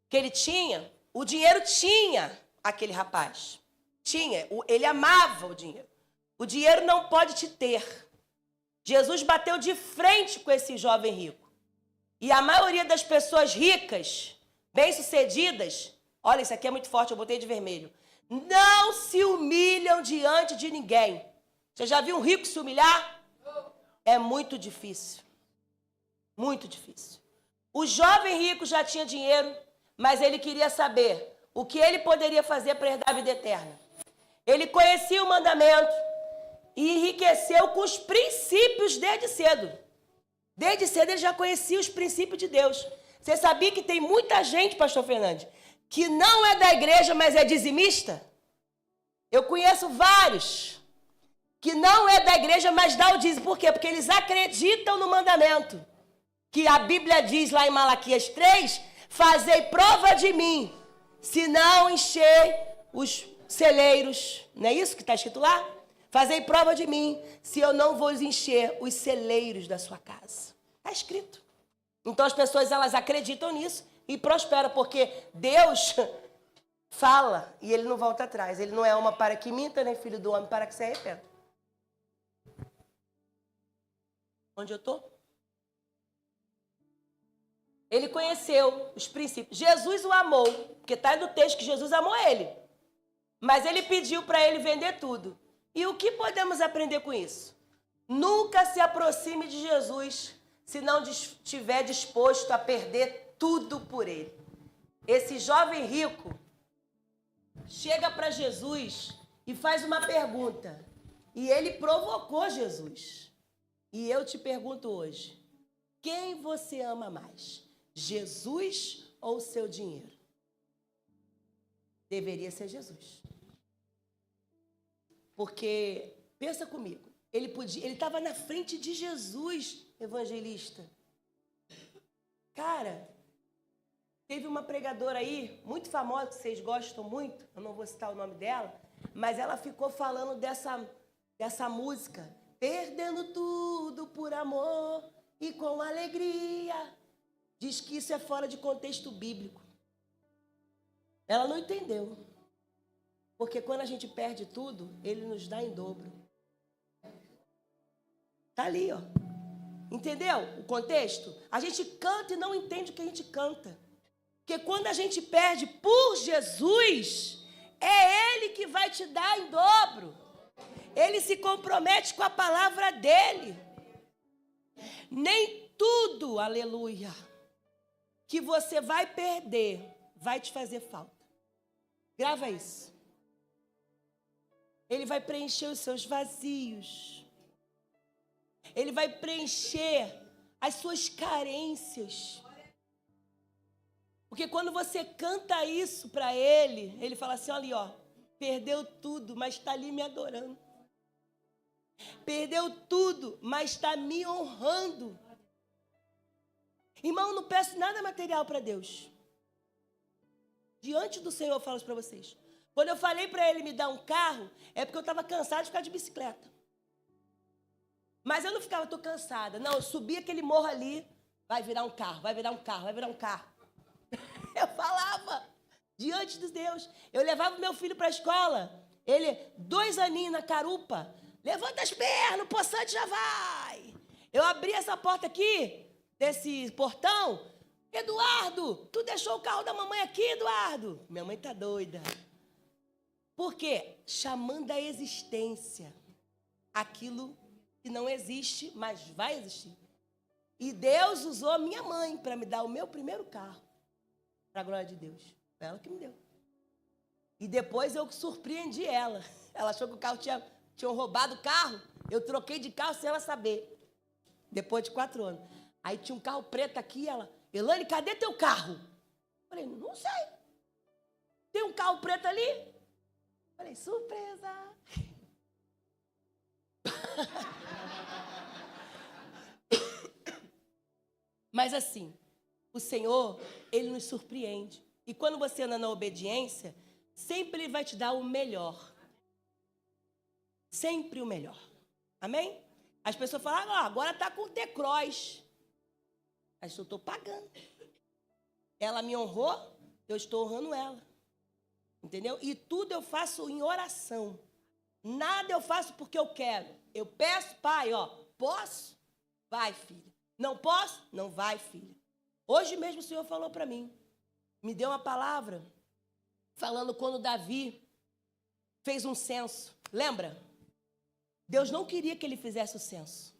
que ele tinha, o dinheiro tinha aquele rapaz. Tinha, ele amava o dinheiro. O dinheiro não pode te ter. Jesus bateu de frente com esse jovem rico. E a maioria das pessoas ricas, bem-sucedidas, olha, isso aqui é muito forte, eu botei de vermelho, não se humilham diante de ninguém. Você já viu um rico se humilhar? É muito difícil. Muito difícil. O jovem rico já tinha dinheiro, mas ele queria saber o que ele poderia fazer para herdar a vida eterna. Ele conhecia o mandamento e enriqueceu com os princípios desde cedo. Desde cedo ele já conhecia os princípios de Deus. Você sabia que tem muita gente, pastor Fernandes, que não é da igreja, mas é dizimista? Eu conheço vários que não é da igreja, mas dá o dízimo. Por quê? Porque eles acreditam no mandamento. Que a Bíblia diz lá em Malaquias 3, fazei prova de mim, se não encher os celeiros. Não é isso que está escrito lá? Fazei prova de mim, se eu não vos encher os celeiros da sua casa. Está escrito. Então as pessoas, elas acreditam nisso e prosperam, porque Deus fala e ele não volta atrás. Ele não é homem para que minta, nem filho do homem para que se arrependa. Onde eu estou? Ele conheceu os princípios. Jesus o amou, porque está no texto que Jesus amou ele. Mas ele pediu para ele vender tudo. E o que podemos aprender com isso? Nunca se aproxime de Jesus se não estiver disposto a perder tudo por ele. Esse jovem rico chega para Jesus e faz uma pergunta. E ele provocou Jesus. E eu te pergunto hoje, quem você ama mais? Jesus ou seu dinheiro? Deveria ser Jesus. Porque, pensa comigo, ele estava na frente de Jesus, evangelista. Cara, teve uma pregadora aí, muito famosa, que vocês gostam muito, eu não vou citar o nome dela, mas ela ficou falando dessa música, perdendo tudo por amor e com alegria. Diz que isso é fora de contexto bíblico. Ela não entendeu. Porque quando a gente perde tudo, ele nos dá em dobro. Tá ali, ó. Entendeu o contexto? A gente canta e não entende o que a gente canta. Porque quando a gente perde por Jesus, é Ele que vai te dar em dobro. Ele se compromete com a palavra dEle. Nem tudo, aleluia, que você vai perder, vai te fazer falta. Grava isso. Ele vai preencher os seus vazios. Ele vai preencher as suas carências. Porque quando você canta isso para ele, ele fala assim, olha ali, ó, perdeu tudo, mas está ali me adorando. Perdeu tudo, mas está me honrando. Irmão, não peço nada material para Deus. Diante do Senhor eu falo isso para vocês. Quando eu falei para ele me dar um carro, é porque eu estava cansada de ficar de bicicleta. Mas eu não ficava, estou cansada. Não, eu subi aquele morro ali, vai virar um carro, vai virar um carro, vai virar um carro. Eu falava, diante de Deus. Eu levava o meu filho para a escola, ele, 2 aninhos na carupa, levanta as pernas, o poçante já vai. Eu abri essa porta aqui, desse portão, Eduardo, tu deixou o carro da mamãe aqui, Eduardo? Minha mãe tá doida. Por quê? Chamando a existência aquilo que não existe, mas vai existir. E Deus usou a minha mãe para me dar o meu primeiro carro. Para a glória de Deus. Foi ela que me deu. E depois eu surpreendi ela. Ela achou que o carro tinham roubado o carro. Eu troquei de carro sem ela saber. Depois de 4 anos. Aí tinha um carro preto aqui, ela... Elane, cadê teu carro? Eu falei, não sei. Tem um carro preto ali? Eu falei, surpresa. Mas assim, o Senhor, Ele nos surpreende. E quando você anda na obediência, sempre Ele vai te dar o melhor. Sempre o melhor. Amém? As pessoas falam, agora está com o T-Cross. Mas eu estou pagando. Ela me honrou, eu estou honrando ela. Entendeu? E tudo eu faço em oração. Nada eu faço porque eu quero. Eu peço, pai, posso? Vai, filha. Não posso? Não vai, filha. Hoje mesmo o Senhor falou para mim. Me deu uma palavra falando quando Davi fez um censo. Lembra? Deus não queria que ele fizesse o censo.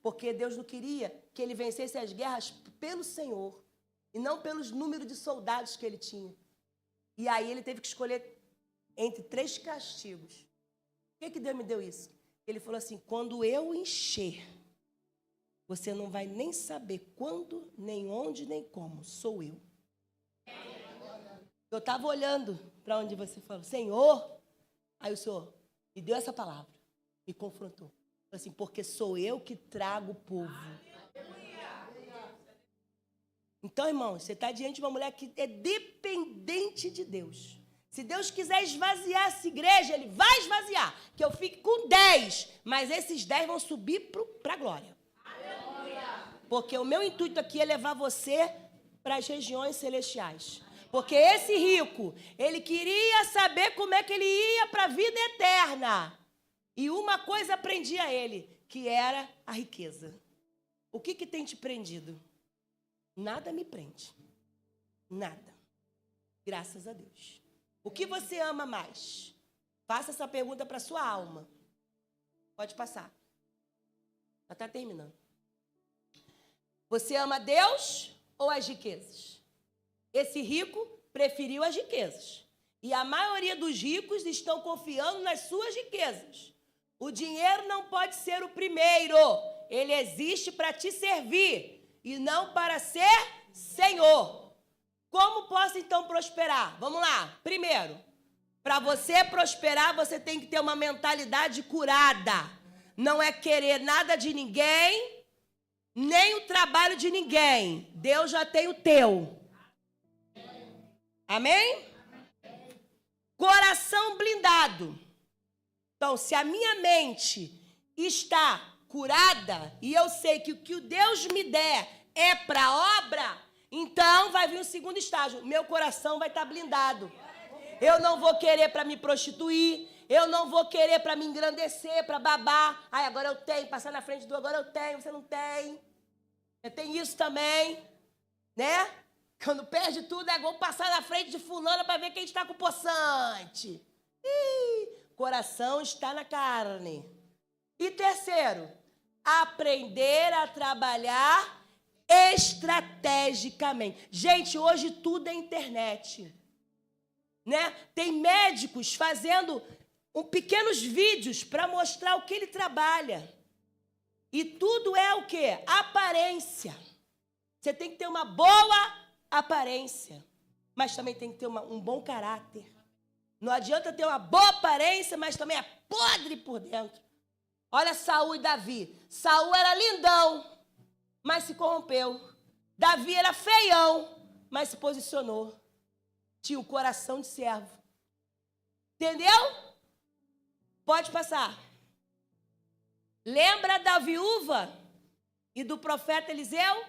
Porque Deus não queria que ele vencesse as guerras pelo Senhor. E não pelos números de soldados que ele tinha. E aí ele teve que escolher entre 3 castigos. Por que Deus me deu isso? Ele falou assim, quando eu encher, você não vai nem saber quando, nem onde, nem como. Sou eu. Eu estava olhando para onde você falou, Senhor. Aí o Senhor me deu essa palavra. Me confrontou. Falou assim, porque sou eu que trago o povo. Então, irmão, você está diante de uma mulher que é dependente de Deus. Se Deus quiser esvaziar essa igreja, Ele vai esvaziar. Que eu fique com 10, mas esses 10 vão subir para a glória. Porque o meu intuito aqui é levar você para as regiões celestiais. Porque esse rico, ele queria saber como é que ele ia para a vida eterna. E uma coisa prendia ele, que era a riqueza. O que tem te prendido? Nada me prende. Nada. Graças a Deus. O que você ama mais? Faça essa pergunta para a sua alma. Pode passar. Já está terminando. Você ama Deus ou as riquezas? Esse rico preferiu as riquezas. E a maioria dos ricos estão confiando nas suas riquezas. O dinheiro não pode ser o primeiro. Ele existe para te servir e não para ser senhor. Como posso então prosperar? Vamos lá. Primeiro, para você prosperar, você tem que ter uma mentalidade curada. Não é querer nada de ninguém, nem o trabalho de ninguém. Deus já tem o teu. Amém? Coração blindado. Então, se a minha mente está curada e eu sei que o que Deus me der é para obra, então vai vir o segundo estágio. Meu coração vai estar blindado. Eu não vou querer para me prostituir. Eu não vou querer para me engrandecer, para babar. Ai, agora eu tenho, passar na frente do agora eu tenho, você não tem. Eu tenho isso também, né? Quando perde tudo, é igual passar na frente de fulana para ver quem está com o poçante. Coração está na carne. E terceiro, aprender a trabalhar estrategicamente. Gente, hoje tudo é internet, né? Tem médicos fazendo pequenos vídeos para mostrar o que ele trabalha. E tudo é o quê? Aparência. Você tem que ter uma boa aparência, mas também tem que ter um bom caráter. Não adianta ter uma boa aparência, mas também é podre por dentro. Olha Saul e Davi. Saul era lindão, mas se corrompeu. Davi era feião, mas se posicionou. Tinha o coração de servo. Entendeu? Pode passar. Lembra da viúva e do profeta Eliseu? O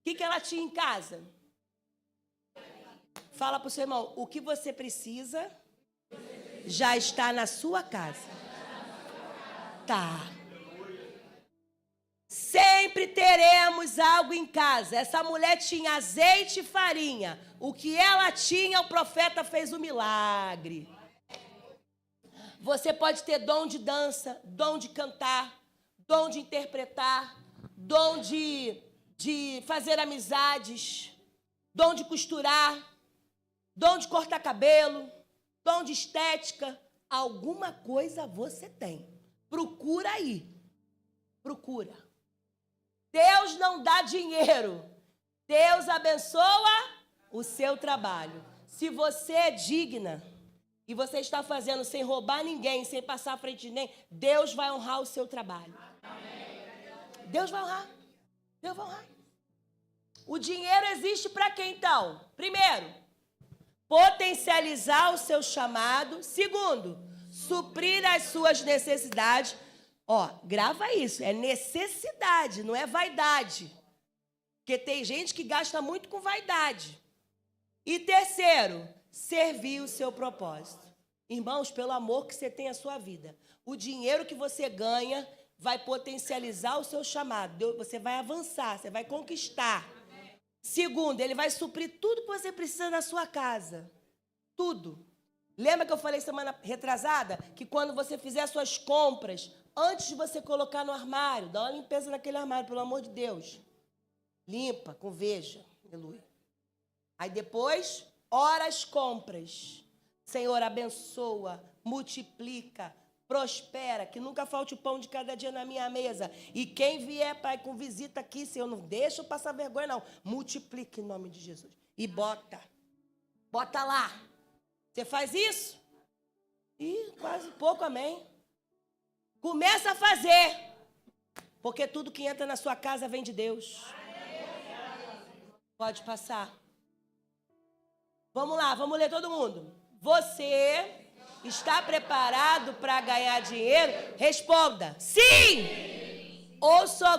que ela tinha em casa? Fala para o seu irmão, o que você precisa já está na sua casa. Tá. Sempre teremos algo em casa. Essa mulher tinha azeite e farinha. O que ela tinha, o profeta fez um milagre. Você pode ter dom de dança, dom de cantar, dom de interpretar, dom de fazer amizades, dom de costurar, dom de cortar cabelo, dom de estética. Alguma coisa você tem. Procura aí. Procura. Deus não dá dinheiro. Deus abençoa o seu trabalho. Se você é digna e você está fazendo sem roubar ninguém, sem passar à frente de ninguém, Deus vai honrar o seu trabalho. Deus vai honrar. Deus vai honrar. O dinheiro existe para quê, então? Primeiro, potencializar o seu chamado. Segundo, suprir as suas necessidades. Ó, grava isso, é necessidade, não é vaidade. Porque tem gente que gasta muito com vaidade. E terceiro, servir o seu propósito. Irmãos, pelo amor que você tem à sua vida, o dinheiro que você ganha vai potencializar o seu chamado. Você vai avançar, você vai conquistar. Segundo, ele vai suprir tudo que você precisa na sua casa. Tudo. Lembra que eu falei semana retrasada que quando você fizer as suas compras, antes de você colocar no armário, dá uma limpeza naquele armário, pelo amor de Deus. Limpa, com veja. Aleluia. Aí depois, ora as compras. Senhor, abençoa, multiplica, prospera, que nunca falte o pão de cada dia na minha mesa. E quem vier, Pai, com visita aqui, Senhor, não deixa eu passar vergonha, não. Multiplica em nome de Jesus. E bota. Bota lá. Você faz isso? Ih, quase pouco, amém. Começa a fazer. Porque tudo que entra na sua casa vem de Deus. Pode passar. Vamos lá, vamos ler todo mundo. Você está preparado para ganhar dinheiro? Responda, sim! Ou só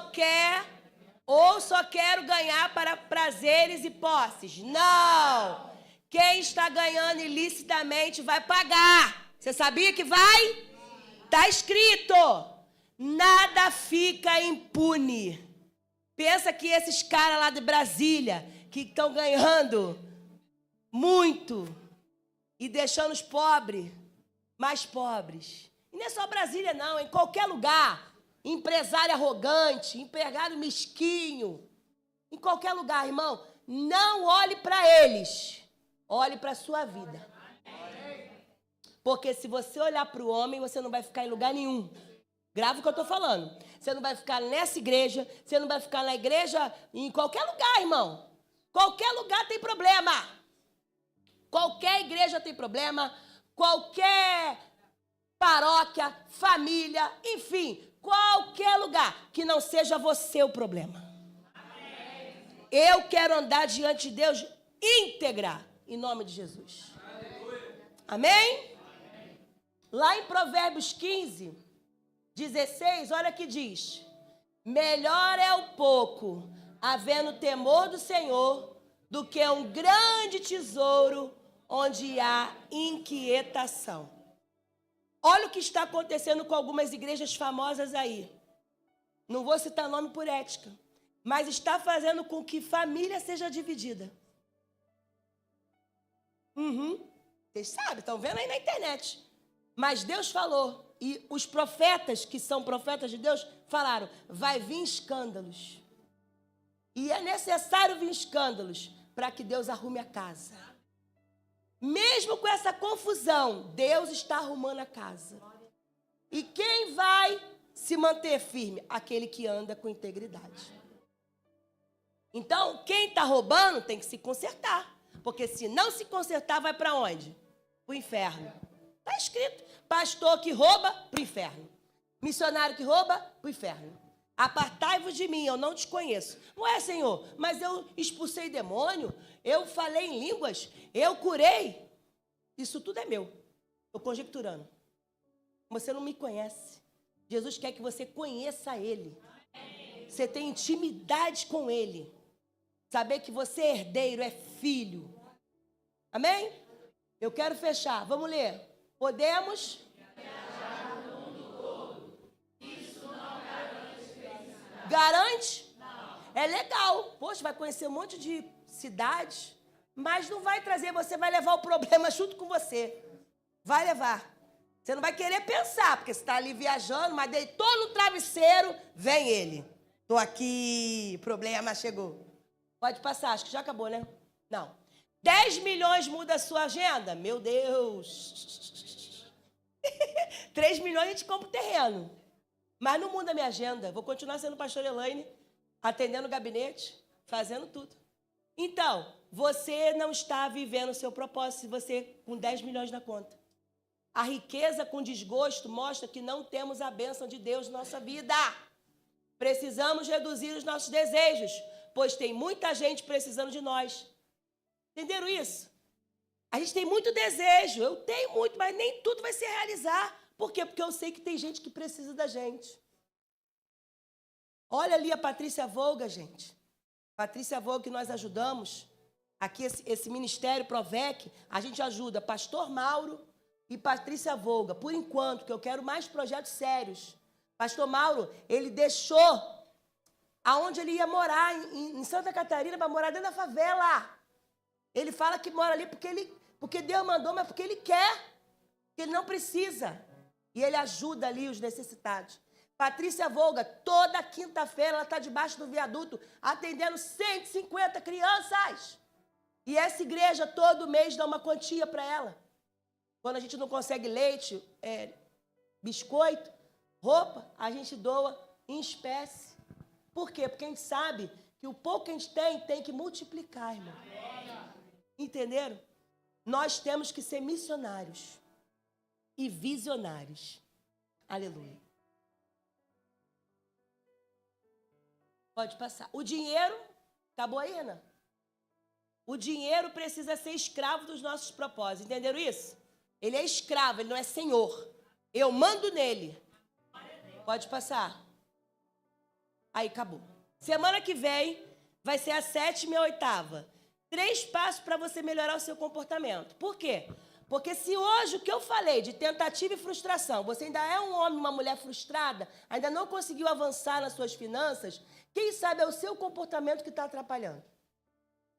quero ganhar para prazeres e posses? Não! Quem está ganhando ilicitamente vai pagar. Você sabia que vai? Está escrito. Nada fica impune. Pensa que esses caras lá de Brasília, que estão ganhando muito e deixando os pobres mais pobres. E não é só Brasília, não. Em qualquer lugar. empresário arrogante, empregado mesquinho, em qualquer lugar, irmão, não olhe para eles, olhe para a sua vida. Porque se você olhar para o homem, você não vai ficar em lugar nenhum. Grave o que eu estou falando. Você não vai ficar nessa igreja, você não vai ficar na igreja, em qualquer lugar, irmão. Qualquer lugar tem problema. Qualquer igreja tem problema, qualquer paróquia, família, enfim, qualquer lugar que não seja você o problema. Eu quero andar diante de Deus íntegra, em nome de Jesus. Amém? Lá em Provérbios 15, 16, olha que diz: melhor é o pouco, havendo temor do Senhor, do que um grande tesouro onde há inquietação. Olha o que está acontecendo com algumas igrejas famosas aí. Não vou citar nome por ética, mas está fazendo com que família seja dividida. Vocês sabem, estão vendo aí na internet. Mas Deus falou, e os profetas, que são profetas de Deus, falaram, vai vir escândalos. E é necessário vir escândalos para que Deus arrume a casa. Mesmo com essa confusão, Deus está arrumando a casa. E quem vai se manter firme? Aquele que anda com integridade. Então, quem está roubando tem que se consertar. Porque se não se consertar, vai para onde? Para o inferno. Está escrito. Pastor que rouba, para o inferno. Missionário que rouba, para o inferno. Apartai-vos de mim, eu não te conheço. Não é, Senhor, mas eu expulsei demônio, eu falei em línguas, eu curei. Isso tudo é meu. Estou conjecturando. Você não me conhece. Jesus quer que você conheça Ele. Você tem intimidade com Ele. Saber que você é herdeiro, é filho. Amém? Eu quero fechar. Vamos ler. Podemos? Garante? Não. É legal. Poxa, vai conhecer um monte de cidades, mas não vai trazer, você vai levar o problema junto com você. Vai levar. Você não vai querer pensar, porque você está ali viajando, mas deitou no travesseiro, vem ele. Estou aqui, problema chegou. Pode passar, acho que já acabou, né? Não. 10 milhões muda a sua agenda? Meu Deus. 3 milhões a gente compra o terreno. Mas não muda a minha agenda. Vou continuar sendo pastor Elaine, atendendo o gabinete, fazendo tudo. Então, você não está vivendo o seu propósito se você com 10 milhões na conta. A riqueza com desgosto mostra que não temos a bênção de Deus na nossa vida. Precisamos reduzir os nossos desejos, pois tem muita gente precisando de nós. Entenderam isso? A gente tem muito desejo, eu tenho muito, mas nem tudo vai se realizar. Por quê? Porque eu sei que tem gente que precisa da gente. Olha ali a Patrícia Volga, gente. Patrícia Volga, que nós ajudamos. Aqui, esse ministério Provec, a gente ajuda Pastor Mauro e Patrícia Volga. Por enquanto, que eu quero mais projetos sérios. Pastor Mauro, ele deixou aonde ele ia morar, em Santa Catarina, para morar dentro da favela. Ele fala que mora ali porque Deus mandou, mas porque ele quer. Porque ele não precisa. E ele ajuda ali os necessitados. Patrícia Volga, toda quinta-feira, ela está debaixo do viaduto, atendendo 150 crianças. E essa igreja, todo mês, dá uma quantia para ela. Quando a gente não consegue leite, biscoito, roupa, a gente doa em espécie. Por quê? Porque a gente sabe que o pouco que a gente tem que multiplicar, irmão. Entenderam? Nós temos que ser missionários e visionários. Aleluia. Pode passar. O dinheiro, acabou aí, Ana? O dinheiro precisa ser escravo dos nossos propósitos. Entenderam isso? Ele é escravo, ele não é senhor. Eu mando nele. Pode passar. Aí, acabou. Semana que vem vai ser a 7ª e a 8ª. 3 passos para você melhorar o seu comportamento. Por quê? Porque se hoje o que eu falei de tentativa e frustração, você ainda é um homem, uma mulher frustrada, ainda não conseguiu avançar nas suas finanças, quem sabe é o seu comportamento que está atrapalhando.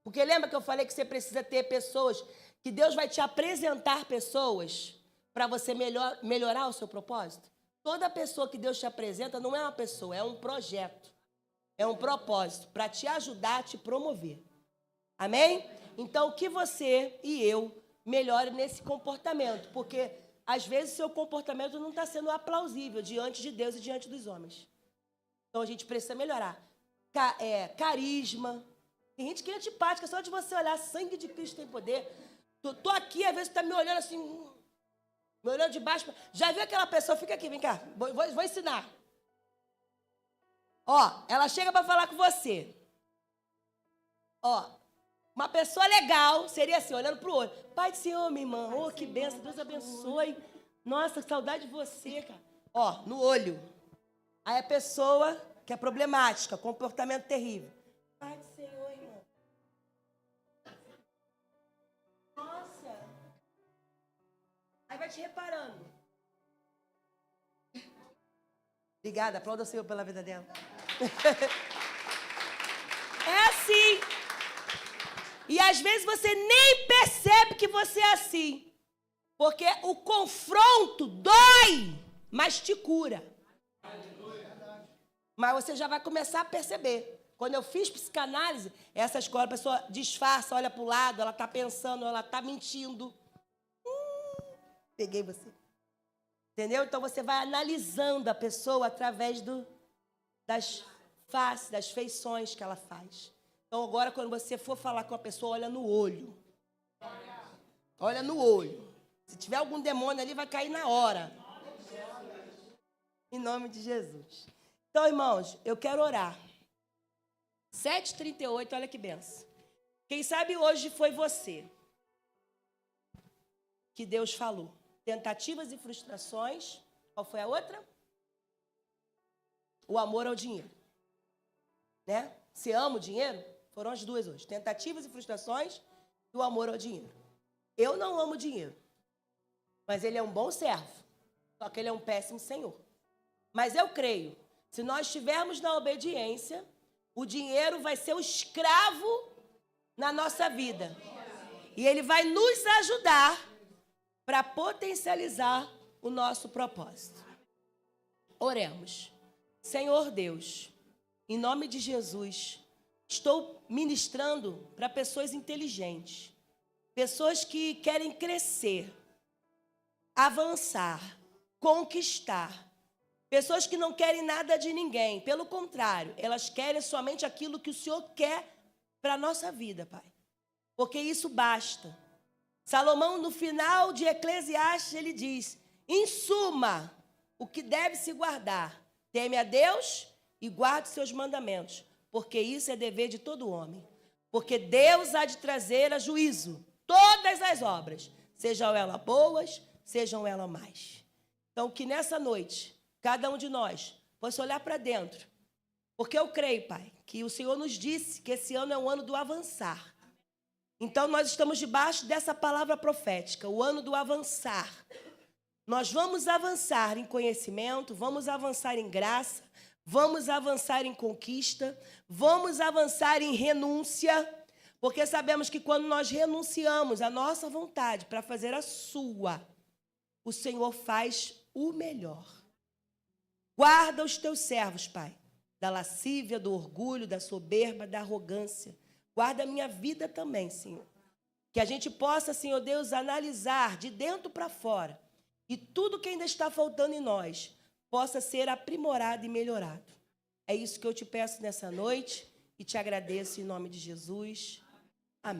Porque lembra que eu falei que você precisa ter pessoas, que Deus vai te apresentar pessoas para você melhorar o seu propósito? Toda pessoa que Deus te apresenta não é uma pessoa, é um projeto. É um propósito para te ajudar, te promover. Amém? Então, que você e eu melhore nesse comportamento, porque às vezes o seu comportamento não está sendo aplausível diante de Deus e diante dos homens. Então, a gente precisa melhorar. Carisma. Tem gente que é antipática, só de você olhar, sangue de Cristo tem poder. Tô aqui, às vezes você está me olhando assim, me olhando de baixo. Já viu aquela pessoa? Fica aqui, vem cá, vou ensinar. Ó, ela chega para falar com você. Ó, uma pessoa legal seria assim, olhando para o olho. Pai do Senhor, minha irmã, oh, que benção, Deus abençoe. Nossa, que saudade de você, cara. Ó, no olho. Aí a pessoa que é problemática, comportamento terrível. Pai do Senhor, irmão. Nossa. Aí vai te reparando. Obrigada, aplauda o Senhor pela vida dela. É assim. E às vezes você nem percebe que você é assim. Porque o confronto dói, mas te cura. Mas você já vai começar a perceber. Quando eu fiz psicanálise, essa escola, a pessoa disfarça, olha para o lado, ela está pensando, ela está mentindo. Peguei você. Entendeu? Então, você vai analisando a pessoa através das faces, das feições que ela faz. Então, agora, quando você for falar com a pessoa, olha no olho. Olha no olho. Se tiver algum demônio ali, vai cair na hora. Em nome de Jesus. Então, irmãos, eu quero orar. 7h38, olha que benção. Quem sabe hoje foi você que Deus falou. Tentativas e frustrações. Qual foi a outra? O amor ao dinheiro. Né? Você ama o dinheiro? Foram as duas hoje. Tentativas e frustrações e o amor ao dinheiro. Eu não amo dinheiro. Mas ele é um bom servo. Só que ele é um péssimo senhor. Mas eu creio, se nós estivermos na obediência, o dinheiro vai ser o escravo na nossa vida. E ele vai nos ajudar para potencializar o nosso propósito. Oremos. Senhor Deus, em nome de Jesus, estou ministrando para pessoas inteligentes, pessoas que querem crescer, avançar, conquistar, pessoas que não querem nada de ninguém, pelo contrário, elas querem somente aquilo que o Senhor quer para a nossa vida, Pai, porque isso basta. Salomão, no final de Eclesiastes, ele diz, em suma, o que deve se guardar, teme a Deus e guarde seus mandamentos, porque isso é dever de todo homem. Porque Deus há de trazer a juízo todas as obras, sejam elas boas, sejam elas más. Então, que nessa noite, cada um de nós possa olhar para dentro, porque eu creio, Pai, que o Senhor nos disse que esse ano é o ano do avançar. Então, nós estamos debaixo dessa palavra profética, o ano do avançar. Nós vamos avançar em conhecimento, vamos avançar em graça, vamos avançar em conquista, vamos avançar em renúncia, porque sabemos que quando nós renunciamos à nossa vontade para fazer a sua, o Senhor faz o melhor. Guarda os teus servos, Pai, da lascívia, do orgulho, da soberba, da arrogância. Guarda a minha vida também, Senhor. Que a gente possa, Senhor Deus, analisar de dentro para fora e tudo que ainda está faltando em nós possa ser aprimorado e melhorado. É isso que eu te peço nessa noite e te agradeço em nome de Jesus.